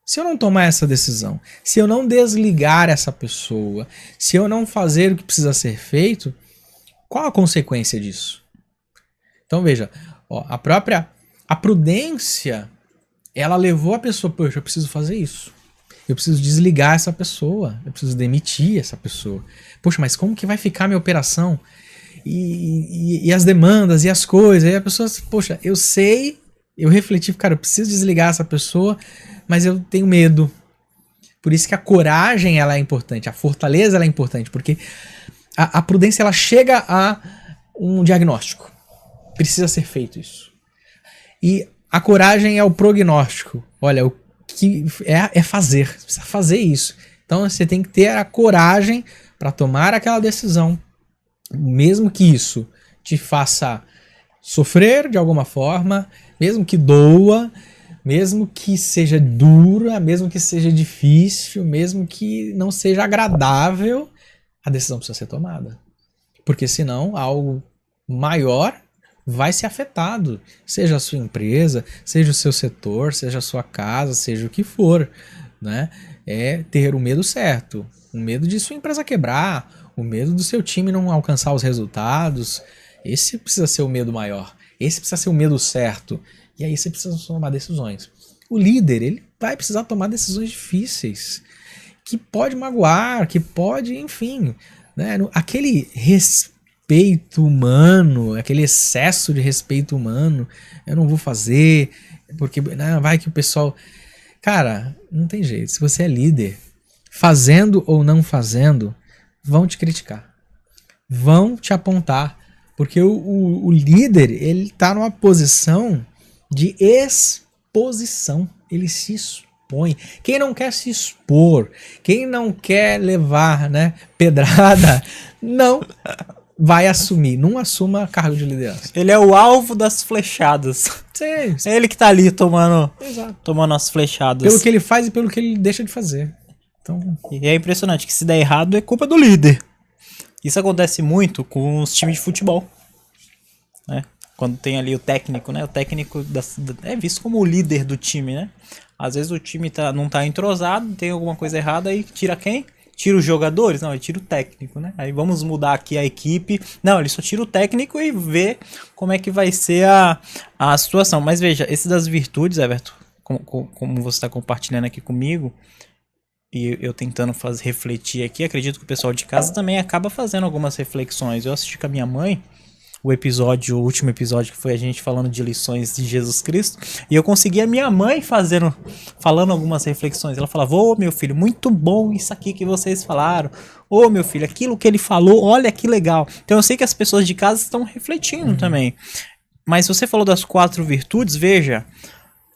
Se eu não tomar essa decisão, se eu não desligar essa pessoa, se eu não fazer o que precisa ser feito, qual a consequência disso? Então veja, a prudência, ela levou a pessoa, poxa, eu preciso fazer isso. Eu preciso desligar essa pessoa, eu preciso demitir essa pessoa. Poxa, mas como que vai ficar a minha operação? E as demandas e as coisas. E a pessoa, poxa, eu sei, eu refleti, cara, eu preciso desligar essa pessoa, mas eu tenho medo. Por isso que a coragem ela é importante, a fortaleza ela é importante, porque a prudência ela chega a um diagnóstico. Precisa ser feito isso. E a coragem é o prognóstico. Olha, o que é fazer. Você precisa fazer isso. Então você tem que ter a coragem para tomar aquela decisão, mesmo que isso te faça sofrer de alguma forma, mesmo que doa, mesmo que seja dura, mesmo que seja difícil, mesmo que não seja agradável, a decisão precisa ser tomada. Porque senão algo maior vai ser afetado, seja a sua empresa, seja o seu setor, seja a sua casa, seja o que for, né? É ter o medo certo, o medo de sua empresa quebrar, o medo do seu time não alcançar os resultados. Esse precisa ser o medo maior, esse precisa ser o medo certo, e aí você precisa tomar decisões. O líder, ele vai precisar tomar decisões difíceis, que pode magoar, que pode, enfim, né? Aquele respeito humano, aquele excesso de respeito humano, eu não vou fazer, porque vai que o pessoal... Cara, não tem jeito. Se você é líder, fazendo ou não fazendo, vão te criticar, vão te apontar, porque o líder, ele tá numa posição de exposição, ele se expõe. Quem não quer se expor, quem não quer levar, né, pedrada, não vai assumir, não assuma cargo de liderança. Ele é o alvo das flechadas. Sim. É ele que tá ali tomando as flechadas. Pelo que ele faz e pelo que ele deixa de fazer. Então... E é impressionante que se der errado é culpa do líder. Isso acontece muito com os times de futebol, né? Quando tem ali o técnico, né? O técnico é visto como o líder do time, né? Às vezes o time não tá entrosado, tem alguma coisa errada, aí tira quem? Tira os jogadores? Não, ele tira o técnico, né? Aí vamos mudar aqui a equipe. Não, ele só tira o técnico e vê como é que vai ser a situação. Mas veja, esse das virtudes, Everton, como você está compartilhando aqui comigo, e eu tentando refletir aqui, acredito que o pessoal de casa também acaba fazendo algumas reflexões. Eu assisti com a minha mãe o último episódio que foi a gente falando de lições de Jesus Cristo, e eu consegui a minha mãe falando algumas reflexões. Ela falava: ô meu filho, muito bom isso aqui que vocês falaram. Ô meu filho, aquilo que ele falou, olha que legal. Então eu sei que as pessoas de casa estão refletindo também. Mas você falou das 4 virtudes, veja,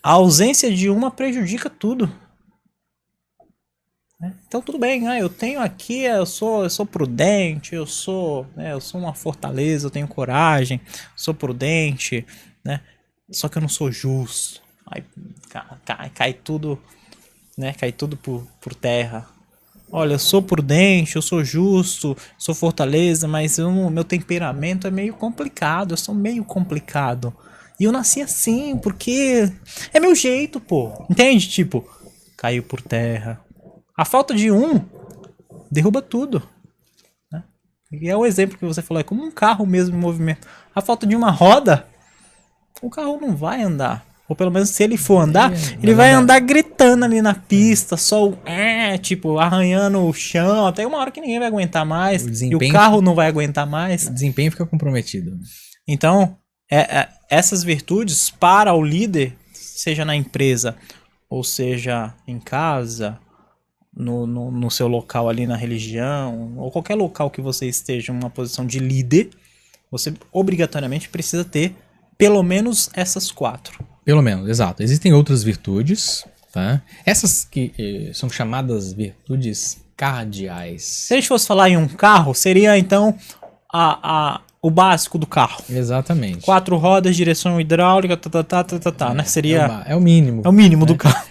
a ausência de uma prejudica tudo. Então tudo bem, eu tenho aqui, eu sou prudente, eu sou uma fortaleza, eu tenho coragem, sou prudente, né? Só que eu não sou justo. Aí cai tudo, né? Cai tudo por terra. Olha, eu sou prudente, eu sou justo, sou fortaleza, mas meu temperamento é meio complicado, eu sou meio complicado. E eu nasci assim, porque é meu jeito, pô. Entende? Tipo, caiu por terra. A falta de um derruba tudo, né? E é o exemplo que você falou, é como um carro mesmo em movimento. A falta de uma roda, o carro não vai andar. Ou pelo menos se ele for andar, ele vai andar gritando ali na pista, só tipo, arranhando o chão, até uma hora que ninguém vai aguentar mais, e o carro não vai aguentar mais. O desempenho fica comprometido. Então, essas virtudes para o líder, seja na empresa, ou seja em casa, no seu local ali na religião, ou qualquer local que você esteja em uma posição de líder, você obrigatoriamente precisa ter pelo menos essas 4. Pelo menos, exato. Existem outras virtudes, tá? Essas que são chamadas virtudes cardeais. Se a gente fosse falar em um carro, seria então o básico do carro. Exatamente. 4 rodas, direção hidráulica, né? Seria... É o mínimo. É o mínimo do carro.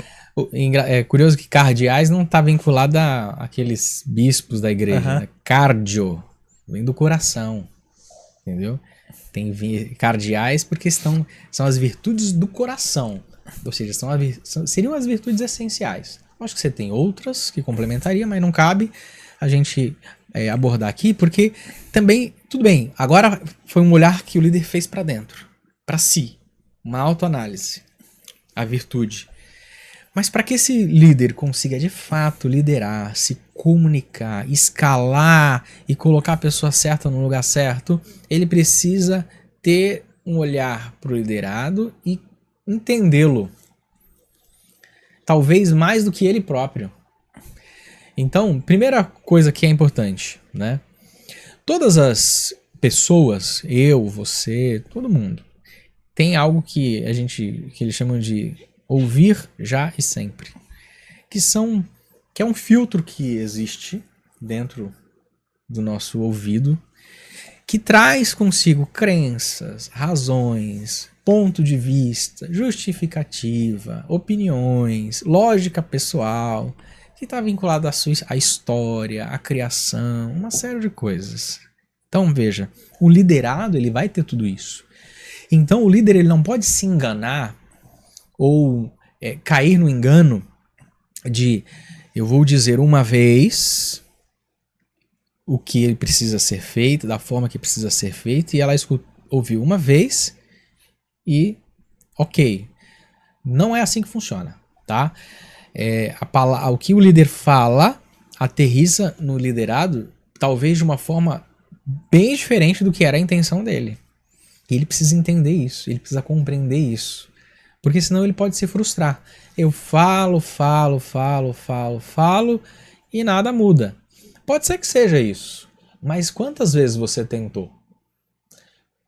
É curioso que cardeais não está vinculado àqueles bispos da igreja. Né? Cardio vem do coração, entendeu? Tem cardeais porque são as virtudes do coração, ou seja, seriam as virtudes essenciais. Acho que você tem outras que complementaria, mas não cabe a gente abordar aqui, porque também, tudo bem, agora foi um olhar que o líder fez para dentro, para si, uma autoanálise, a virtude. Mas para que esse líder consiga de fato liderar, se comunicar, escalar e colocar a pessoa certa no lugar certo, ele precisa ter um olhar para o liderado e entendê-lo. Talvez mais do que ele próprio. Então, primeira coisa que é importante, né? Todas as pessoas, eu, você, todo mundo, tem algo que eles chamam de ouvir já e sempre, que é um filtro que existe dentro do nosso ouvido, que traz consigo crenças, razões, ponto de vista, justificativa, opiniões, lógica pessoal, que está vinculado à história, à criação, uma série de coisas. Então veja, o liderado ele vai ter tudo isso. Então o líder ele não pode se enganar ou cair no engano de eu vou dizer uma vez o que ele precisa ser feito, da forma que precisa ser feito, e ela ouviu uma vez e ok. Não é assim que funciona, tá? O que o líder fala aterriza no liderado talvez de uma forma bem diferente do que era a intenção dele. E ele precisa entender isso, ele precisa compreender isso. Porque senão ele pode se frustrar. Eu falo e nada muda. Pode ser que seja isso, mas quantas vezes você tentou?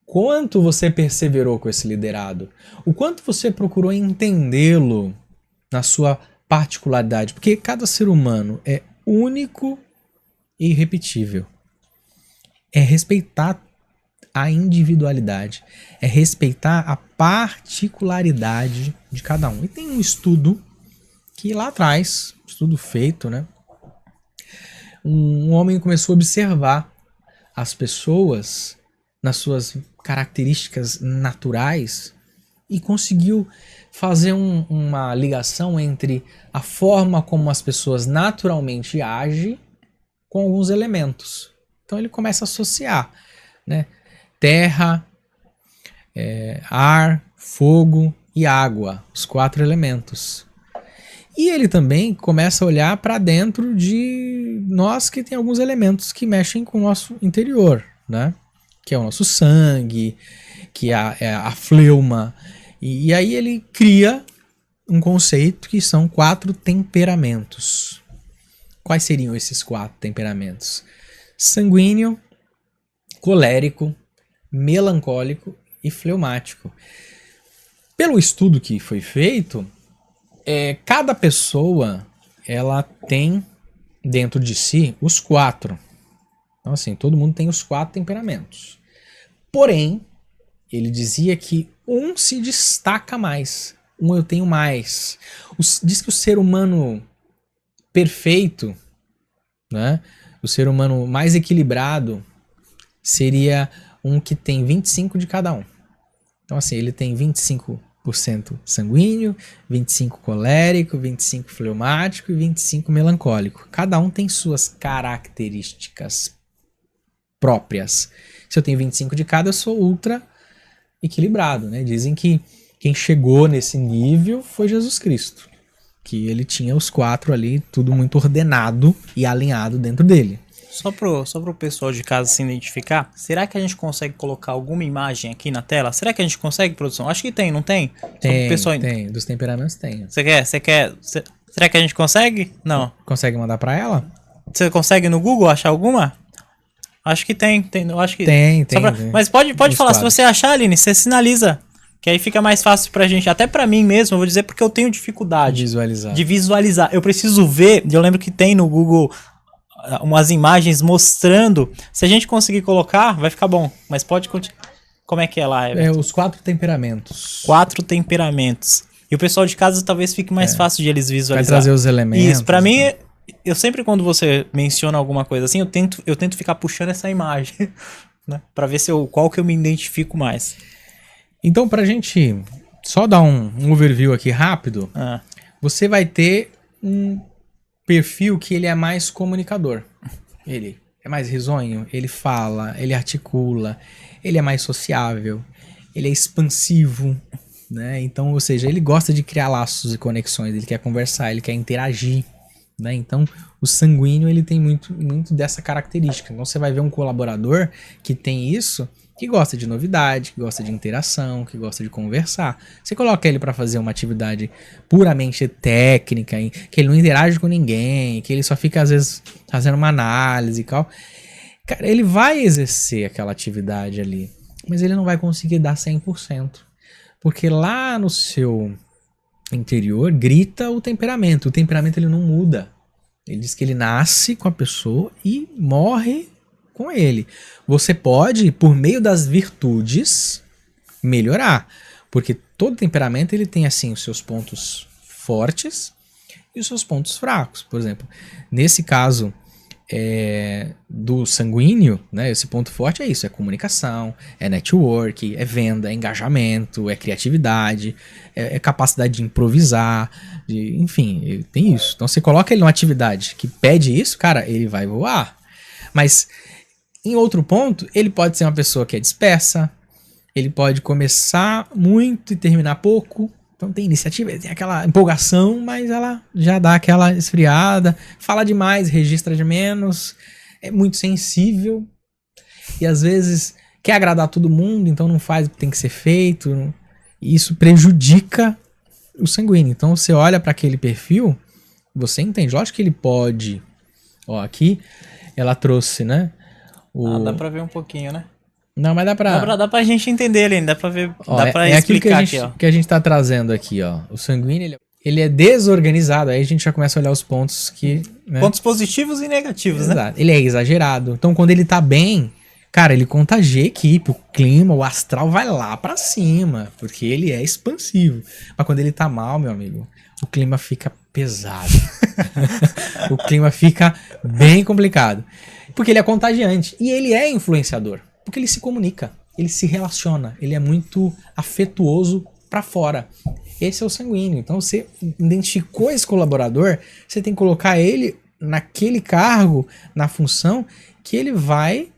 Quanto você perseverou com esse liderado? O quanto você procurou entendê-lo na sua particularidade? Porque cada ser humano é único e irrepetível. É respeitar a individualidade, é respeitar a particularidade de cada um. E tem um estudo que lá atrás, estudo feito, né? Um homem começou a observar as pessoas nas suas características naturais e conseguiu fazer uma ligação entre a forma como as pessoas naturalmente agem com alguns elementos. Então ele começa a associar, né? Terra, ar, fogo e água, os 4 elementos. E ele também começa a olhar para dentro de nós que tem alguns elementos que mexem com o nosso interior, né? Que é o nosso sangue, que é a fleuma. E aí ele cria um conceito que são 4 temperamentos. Quais seriam esses 4 temperamentos? Sanguíneo, colérico, melancólico e fleumático. Pelo estudo que foi feito, cada pessoa ela tem dentro de si os 4. Então assim, todo mundo tem os 4 temperamentos. Porém, ele dizia que um se destaca mais. Um eu tenho mais. Diz que o ser humano perfeito, né? O ser humano mais equilibrado seria um que tem 25 de cada um. Então assim, ele tem 25% sanguíneo, 25 colérico, 25 fleumático e 25 melancólico. Cada um tem suas características próprias. Se eu tenho 25 de cada, eu sou ultra equilibrado, né? Dizem que quem chegou nesse nível foi Jesus Cristo, que ele tinha os 4 ali, tudo muito ordenado e alinhado dentro dele. Só pro pessoal de casa se identificar, será que a gente consegue colocar alguma imagem aqui na tela? Será que a gente consegue, produção? Acho que tem, não tem? Tem, dos temperamentos tem. Será que a gente consegue? Não. Consegue mandar pra ela? Você consegue no Google achar alguma? Acho que tem, eu acho que... Tem. Mas pode falar, se você achar, Aline, você sinaliza, que aí fica mais fácil pra gente, até pra mim mesmo, eu vou dizer porque eu tenho dificuldade de visualizar. Eu preciso ver, eu lembro que tem no Google umas imagens mostrando, se a gente conseguir colocar, vai ficar bom, mas pode continuar. Como é que é lá, Everton? Os 4 temperamentos. 4 temperamentos. E o pessoal de casa talvez fique mais fácil de eles visualizar. Vai trazer os elementos. Isso, pra mim, eu sempre quando você menciona alguma coisa assim, eu tento ficar puxando essa imagem, né? Pra ver qual que eu me identifico mais. Então, pra gente só dar um overview aqui rápido, você vai ter um perfil que ele é mais comunicador. Ele é mais risonho, ele fala, ele articula, ele é mais sociável, ele é expansivo, né? Então, ou seja, ele gosta de criar laços e conexões, ele quer conversar, ele quer interagir, né? Então, o sanguíneo ele tem muito dessa característica. Então, você vai ver um colaborador que tem isso, que gosta de novidade, que gosta de interação, que gosta de conversar. Você coloca ele para fazer uma atividade puramente técnica, que ele não interage com ninguém, que ele só fica às vezes fazendo uma análise e tal. Cara, ele vai exercer aquela atividade ali, mas ele não vai conseguir dar 100%. Porque lá no seu interior grita o temperamento. O temperamento ele não muda. Ele diz que ele nasce com a pessoa e morre com ele. Você pode, por meio das virtudes, melhorar. Porque todo temperamento ele tem assim os seus pontos fortes e os seus pontos fracos. Por exemplo, nesse caso do sanguíneo, né? Esse ponto forte é isso, é comunicação, é network, é venda, é engajamento, é criatividade, é capacidade de improvisar, enfim, tem isso. Então você coloca ele numa atividade que pede isso, cara, ele vai voar. Mas em outro ponto, ele pode ser uma pessoa que é dispersa, ele pode começar muito e terminar pouco. Então tem iniciativa, tem aquela empolgação, mas ela já dá aquela esfriada, fala demais, registra de menos, é muito sensível e às vezes quer agradar todo mundo, então não faz o que tem que ser feito, e isso prejudica o sanguíneo. Então você olha para aquele perfil, você entende, lógico que ele pode, ó, aqui ela trouxe, né? Dá pra ver um pouquinho, né? Não, mas dá pra gente entender ele ainda, dá pra ver, ó, dá pra aquilo explicar que aqui, ó. que a gente tá trazendo aqui, ó. O sanguíneo, ele é desorganizado, aí a gente já começa a olhar os pontos que... né? Pontos positivos e negativos, né? Exato. Ele é exagerado. Então, quando ele tá bem, cara, ele contagia a equipe, o clima, o astral vai lá pra cima, porque ele é expansivo. Mas quando ele tá mal, meu amigo, o clima fica pesado. O clima fica bem complicado. Porque ele é contagiante. E ele é influenciador. Porque ele se comunica, ele se relaciona, ele é muito afetuoso pra fora. Esse é o sanguíneo. Então você identificou esse colaborador, você tem que colocar ele naquele cargo, na função, que ele vai,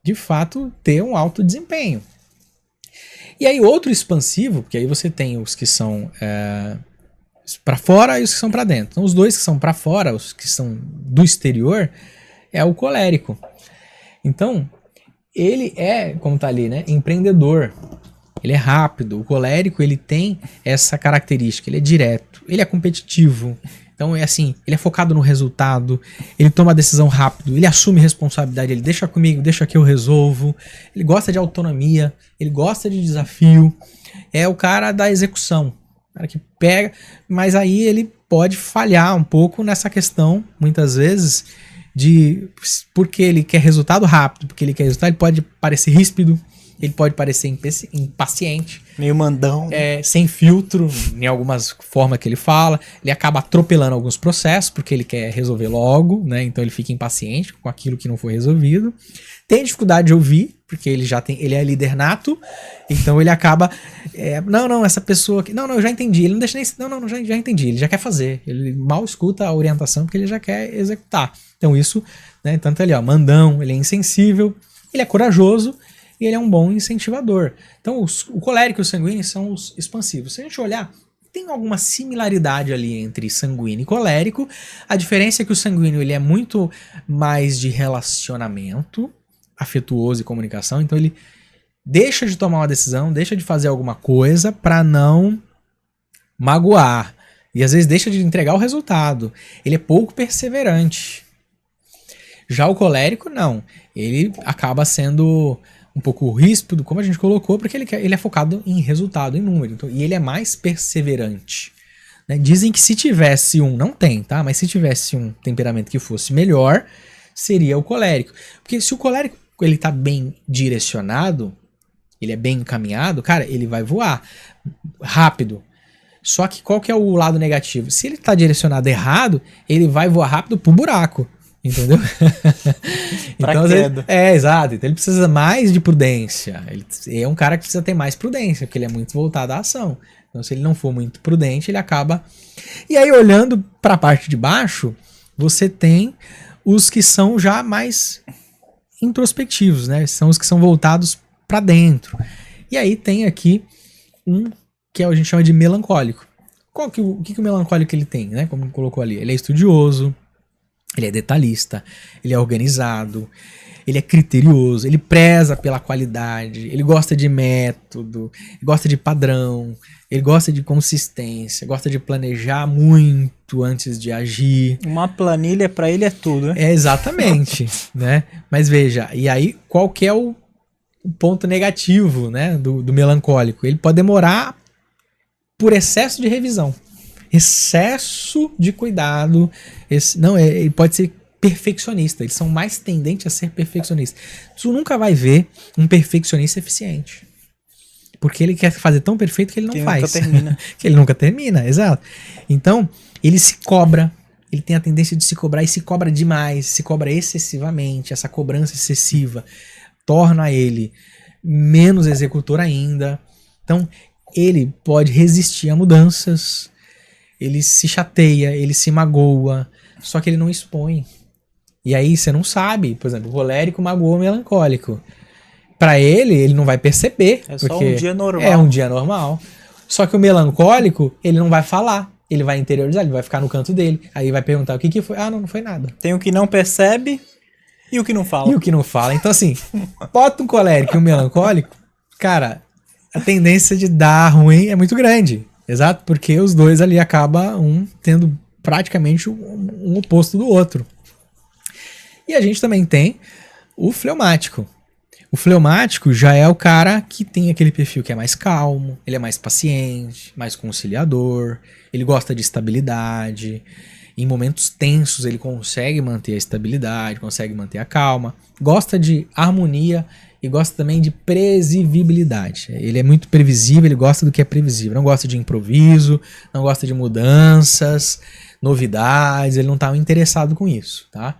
de fato, ter um alto desempenho. E aí outro expansivo, porque aí você tem os que são pra fora e os que são pra dentro. Então os dois que são pra fora, os que são do exterior, é o colérico. Então... ele é, como tá ali, né, empreendedor. Ele é rápido. O colérico, ele tem essa característica. Ele é direto. Ele é competitivo. Então, é assim, ele é focado no resultado. Ele toma a decisão rápido. Ele assume responsabilidade. Ele deixa comigo, deixa que eu resolvo. Ele gosta de autonomia. Ele gosta de desafio. É o cara da execução. O cara que pega. Mas aí ele pode falhar um pouco nessa questão, muitas vezes, porque ele quer resultado rápido, porque ele quer resultado, ele pode parecer ríspido, ele pode parecer impaciente, meio mandão, sem filtro em algumas formas que ele fala, ele acaba atropelando alguns processos porque ele quer resolver logo, né? Então ele fica impaciente com aquilo que não foi resolvido, tem dificuldade de ouvir porque ele é líder nato, então ele acaba não, essa pessoa aqui, não, eu já entendi, ele não deixa nem, não, já entendi, ele já quer fazer, ele mal escuta a orientação porque ele já quer executar. Então isso, né, tanto ele, ó, mandão, ele é insensível, ele é corajoso e ele é um bom incentivador. Então o colérico e o sanguíneo são os expansivos. Se a gente olhar, tem alguma similaridade ali entre sanguíneo e colérico. A diferença é que o sanguíneo ele é muito mais de relacionamento, afetuoso e comunicação, então ele deixa de tomar uma decisão, deixa de fazer alguma coisa para não magoar. E às vezes deixa de entregar o resultado. Ele é pouco perseverante. Já o colérico, não. Ele acaba sendo um pouco ríspido, como a gente colocou, porque ele é focado em resultado, em número. Então, e ele é mais perseverante. Né? Dizem que se tivesse não tem, tá? Mas se tivesse um temperamento que fosse melhor, seria o colérico. Porque se o colérico ele tá bem direcionado, ele é bem encaminhado, cara, ele vai voar rápido. Só que qual que é o lado negativo? Se ele tá direcionado errado, ele vai voar rápido pro buraco. Entendeu? Então, exato. Então ele precisa mais de prudência. Ele é um cara que precisa ter mais prudência, porque ele é muito voltado à ação. Então, se ele não for muito prudente, ele acaba. E aí, olhando para a parte de baixo, você tem os que são já mais introspectivos, né? São os que são voltados para dentro. E aí tem aqui um que a gente chama de melancólico. O que o melancólico ele tem, né? Como colocou ali, ele é estudioso. Ele é detalhista, ele é organizado, ele é criterioso, ele preza pela qualidade, ele gosta de método, ele gosta de padrão, ele gosta de consistência, gosta de planejar muito antes de agir. Uma planilha para ele é tudo, né? Exatamente, né? Mas veja, e aí qual que é o ponto negativo, né, do melancólico? Ele pode demorar por excesso de revisão. Excesso de cuidado, ele pode ser perfeccionista, eles são mais tendentes a ser perfeccionistas. Tu nunca vai ver um perfeccionista eficiente, porque ele quer fazer tão perfeito que ele não faz. Nunca termina. Que ele nunca termina, exato. Então, ele se cobra, ele tem a tendência de se cobrar e se cobra demais, se cobra excessivamente. Essa cobrança excessiva torna ele menos executor ainda. Então, ele pode resistir a mudanças, ele se chateia, ele se magoa, só que ele não expõe. E aí você não sabe, por exemplo, o colérico magoou o melancólico. Pra ele não vai perceber. É só um dia normal. É um dia normal. Só que o melancólico, ele não vai falar. Ele vai interiorizar, ele vai ficar no canto dele. Aí vai perguntar o que foi. Ah, não foi nada. Tem o que não percebe e o que não fala. E o que não fala. Então assim, bota um colérico e um melancólico, cara, a tendência de dar ruim é muito grande. Exato? Porque os dois ali acabam tendo praticamente um oposto do outro. E a gente também tem o fleumático. O fleumático já é o cara que tem aquele perfil que é mais calmo, ele é mais paciente, mais conciliador, ele gosta de estabilidade. Em momentos tensos ele consegue manter a estabilidade, consegue manter a calma, gosta de harmonia e gosta também de previsibilidade. Ele é muito previsível, ele gosta do que é previsível, não gosta de improviso, não gosta de mudanças, novidades, ele não está interessado com isso, tá?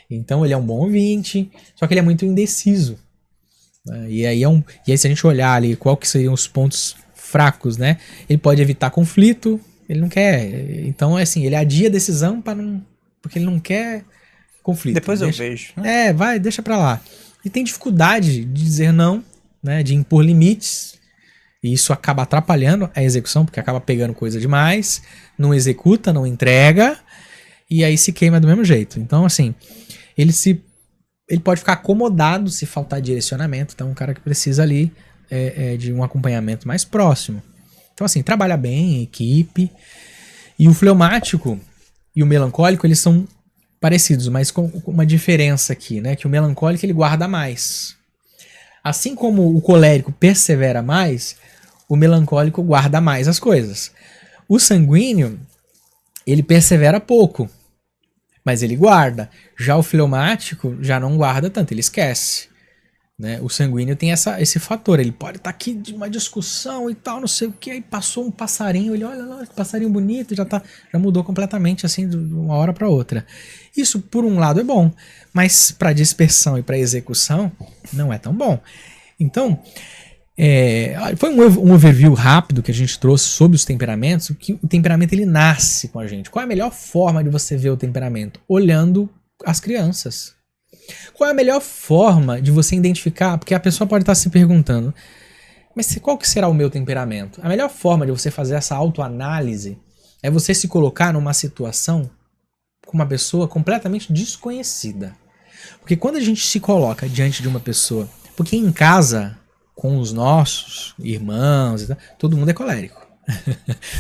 Então ele é um bom ouvinte, só que ele é muito indeciso. E aí se a gente olhar ali qual que seriam os pontos fracos, né? Ele pode evitar conflito, ele não quer. Então, assim, ele adia a decisão porque ele não quer conflito. Depois eu vejo. Deixa pra lá. Ele tem dificuldade de dizer não, né? De impor limites. E isso acaba atrapalhando a execução, porque acaba pegando coisa demais, não executa, não entrega, e aí se queima do mesmo jeito. Então, assim, ele pode ficar acomodado se faltar direcionamento. Então, um cara que precisa ali de um acompanhamento mais próximo. Então, assim, trabalha bem em equipe. E o fleumático e o melancólico, eles são parecidos, mas com uma diferença aqui, né? Que o melancólico, ele guarda mais. Assim como o colérico persevera mais, o melancólico guarda mais as coisas. O sanguíneo, ele persevera pouco, mas ele guarda. Já o fleumático já não guarda tanto, ele esquece. Né? O sanguíneo tem esse fator, ele pode estar aqui de uma discussão e tal, não sei o que, aí passou um passarinho, ele olha lá, que passarinho bonito, já mudou completamente assim de uma hora para outra. Isso por um lado é bom, mas para dispersão e para execução não é tão bom. Então, foi um overview rápido que a gente trouxe sobre os temperamentos, que o temperamento ele nasce com a gente. Qual é a melhor forma de você ver o temperamento? Olhando as crianças. Qual é a melhor forma de você identificar? Porque a pessoa pode estar se perguntando, mas qual que será o meu temperamento? A melhor forma de você fazer essa autoanálise é você se colocar numa situação com uma pessoa completamente desconhecida. Porque quando a gente se coloca diante de uma pessoa, porque em casa, com os nossos irmãos, e tal, todo mundo é colérico.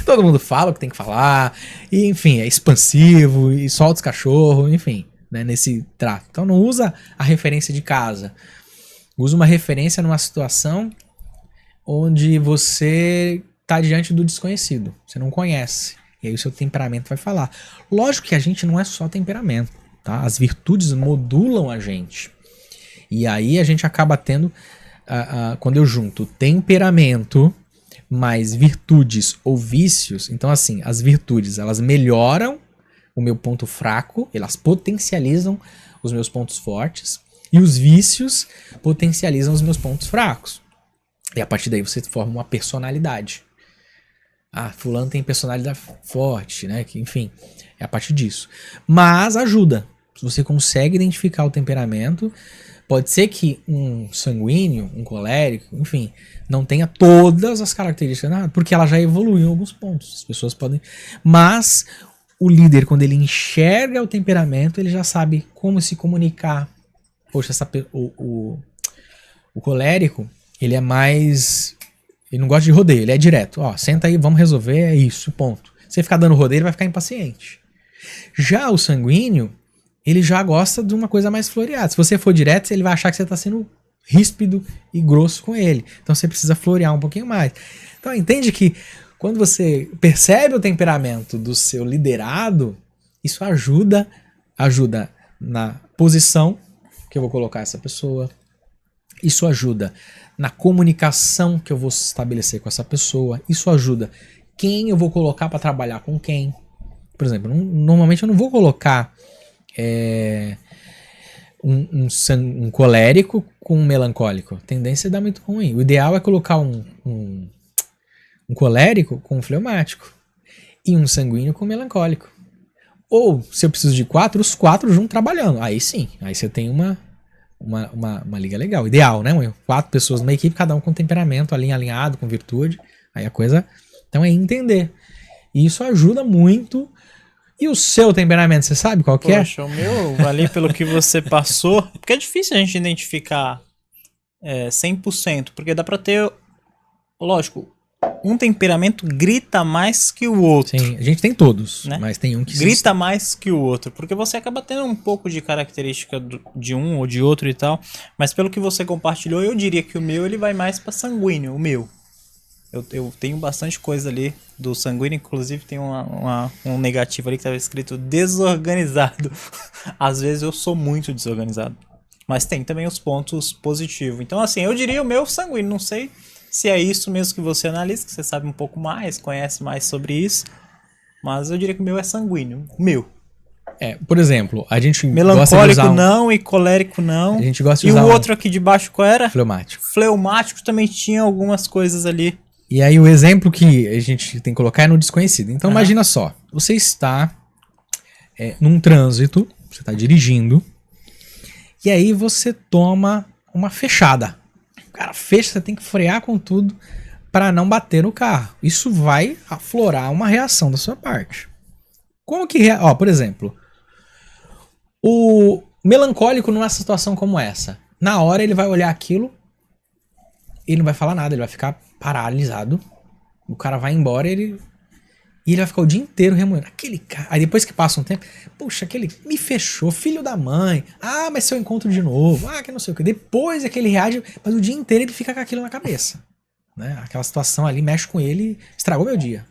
Todo mundo fala o que tem que falar, e enfim, é expansivo, e solta os cachorros, enfim. Né, nesse trato. Então não usa a referência de casa. Usa uma referência numa situação onde você está diante do desconhecido. Você não conhece. E aí o seu temperamento vai falar. Lógico que a gente não é só temperamento. Tá? As virtudes modulam a gente. E aí a gente acaba tendo, quando eu junto temperamento mais virtudes ou vícios, então assim, as virtudes elas melhoram o meu ponto fraco, elas potencializam os meus pontos fortes, e os vícios potencializam os meus pontos fracos. E a partir daí você forma uma personalidade. Ah, fulano tem personalidade forte, né? Enfim, é a partir disso. Mas ajuda. Se você consegue identificar o temperamento, pode ser que um sanguíneo, um colérico, enfim, não tenha todas as características, porque ela já evoluiu em alguns pontos. As pessoas podem... Mas o líder, quando ele enxerga o temperamento, ele já sabe como se comunicar. Poxa, o colérico, ele é mais... Ele não gosta de rodeio, ele é direto. Ó, senta aí, vamos resolver, é isso, ponto. Se você ficar dando rodeio, ele vai ficar impaciente. Já o sanguíneo, ele já gosta de uma coisa mais floreada. Se você for direto, ele vai achar que você está sendo ríspido e grosso com ele. Então você precisa florear um pouquinho mais. Então entende que quando você percebe o temperamento do seu liderado, isso ajuda na posição que eu vou colocar essa pessoa, isso ajuda na comunicação que eu vou estabelecer com essa pessoa, isso ajuda quem eu vou colocar para trabalhar com quem. Por exemplo, normalmente eu não vou colocar um colérico com um melancólico. A tendência é dar muito ruim. O ideal é colocar um colérico com um fleumático e um sanguíneo com um melancólico. Ou, se eu preciso de 4, os 4 juntos trabalhando. Aí sim, aí você tem uma liga legal. Ideal, né? 4 pessoas numa equipe, cada um com temperamento alinhado, com virtude. Aí a coisa... Então é entender. E isso ajuda muito. E o seu temperamento, você sabe qual que é? Poxa, o meu, ali pelo que você passou... Porque é difícil a gente identificar 100%. Porque dá pra ter... Lógico, um temperamento grita mais que o outro. Sim, a gente tem todos, né? Mas tem um que... Grita mais que o outro. Porque você acaba tendo um pouco de característica de um ou de outro e tal. Mas pelo que você compartilhou, eu diria que o meu ele vai mais pra sanguíneo. O meu. Eu tenho bastante coisa ali do sanguíneo, inclusive tem um negativo ali que estava escrito desorganizado. Às vezes eu sou muito desorganizado. Mas tem também os pontos positivos. Então assim, eu diria o meu sanguíneo. Não sei se é isso mesmo que você analisa, que você sabe um pouco mais, conhece mais sobre isso. Mas eu diria que o meu é sanguíneo. Meu. Por exemplo, a gente melancólico gosta de usar não e colérico não. A gente gosta de e usar o outro aqui de baixo qual era? Fleumático. Fleumático também tinha algumas coisas ali. E aí o exemplo que a gente tem que colocar é no desconhecido. Então imagina só, você está num trânsito, você está dirigindo, e aí você toma uma fechada. O cara fecha, você tem que frear com tudo para não bater no carro. Isso vai aflorar uma reação da sua parte. Como que... por exemplo, o melancólico numa situação como essa, na hora ele vai olhar aquilo, ele não vai falar nada, ele vai ficar paralisado. O cara vai embora e ele vai ficar o dia inteiro remoendo. Aquele cara. Aí depois que passa um tempo, puxa, aquele me fechou, filho da mãe. Ah, mas se eu encontro de novo. Ah, que não sei o que. Depois é que ele reage, mas o dia inteiro ele fica com aquilo na cabeça. Né? Aquela situação ali mexe com ele, estragou meu dia.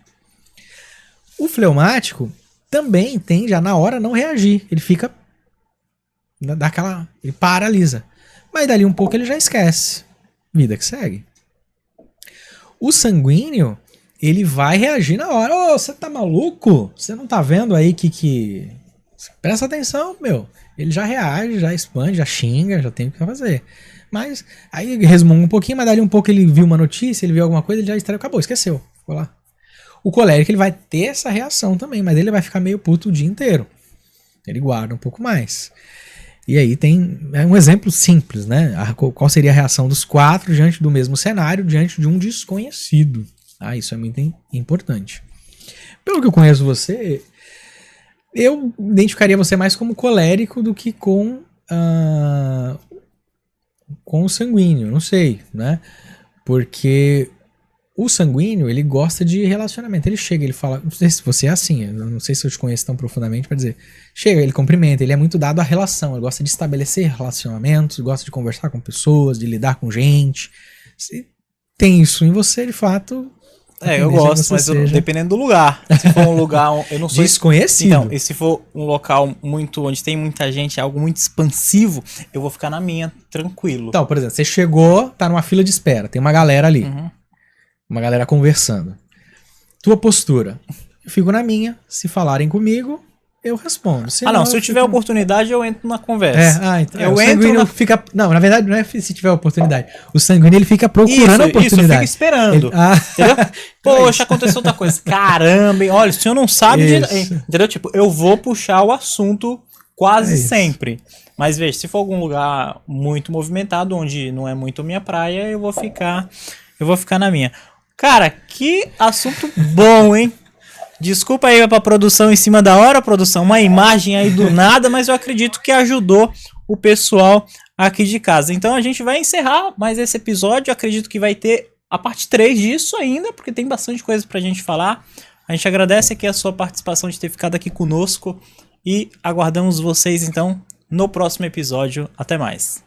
O fleumático também tende a na hora não reagir. Ele fica ele paralisa. Mas dali um pouco ele já esquece. Vida que segue. O sanguíneo, ele vai reagir na hora. Ô, você tá maluco? Você não tá vendo aí que... Presta atenção, meu. Ele já reage, já expande, já xinga, já tem o que fazer. Mas aí resmunga um pouquinho, mas dali um pouco ele viu uma notícia, ele viu alguma coisa, ele já estragou, acabou, esqueceu. Ficou lá. O colérico, ele vai ter essa reação também, mas ele vai ficar meio puto o dia inteiro. Ele guarda um pouco mais. E aí tem um exemplo simples, né? Qual seria a reação dos 4 diante do mesmo cenário, diante de um desconhecido? Isso é muito importante. Pelo que eu conheço você, eu identificaria você mais como colérico do que com o sanguíneo, não sei, né? Porque o sanguíneo, ele gosta de relacionamento. Ele chega, ele fala... Não sei se você é assim, eu não sei se eu te conheço tão profundamente pra dizer... Chega, ele cumprimenta, ele é muito dado à relação. Ele gosta de estabelecer relacionamentos, gosta de conversar com pessoas, de lidar com gente. Se tem isso em você, de fato... Eu gosto, mas dependendo do lugar. Se for um lugar... Eu não sou desconhecido. Então, e se for um local onde tem muita gente, algo muito expansivo, eu vou ficar na minha, tranquilo. Então, por exemplo, você chegou, tá numa fila de espera, tem uma galera ali. Uma galera conversando. Tua postura. Eu fico na minha. Se falarem comigo, eu respondo. Se eu tiver oportunidade, eu entro na conversa. Então. Eu entro fica... Não, na verdade, não é se tiver oportunidade. O sanguíneo, ele fica procurando a oportunidade. Isso, fica esperando. Entendeu? Poxa, aconteceu outra coisa. Caramba, hein? Olha, o senhor não sabe... Entendeu? Tipo, eu vou puxar o assunto quase sempre. Mas veja, se for algum lugar muito movimentado, onde não é muito minha praia, eu vou ficar na minha. Cara, que assunto bom, hein? Desculpa aí pra produção em cima da hora, produção. Uma imagem aí do nada, mas eu acredito que ajudou o pessoal aqui de casa. Então a gente vai encerrar mais esse episódio. Eu acredito que vai ter a parte 3 disso ainda, porque tem bastante coisa pra gente falar. A gente agradece aqui a sua participação de ter ficado aqui conosco e aguardamos vocês então no próximo episódio. Até mais.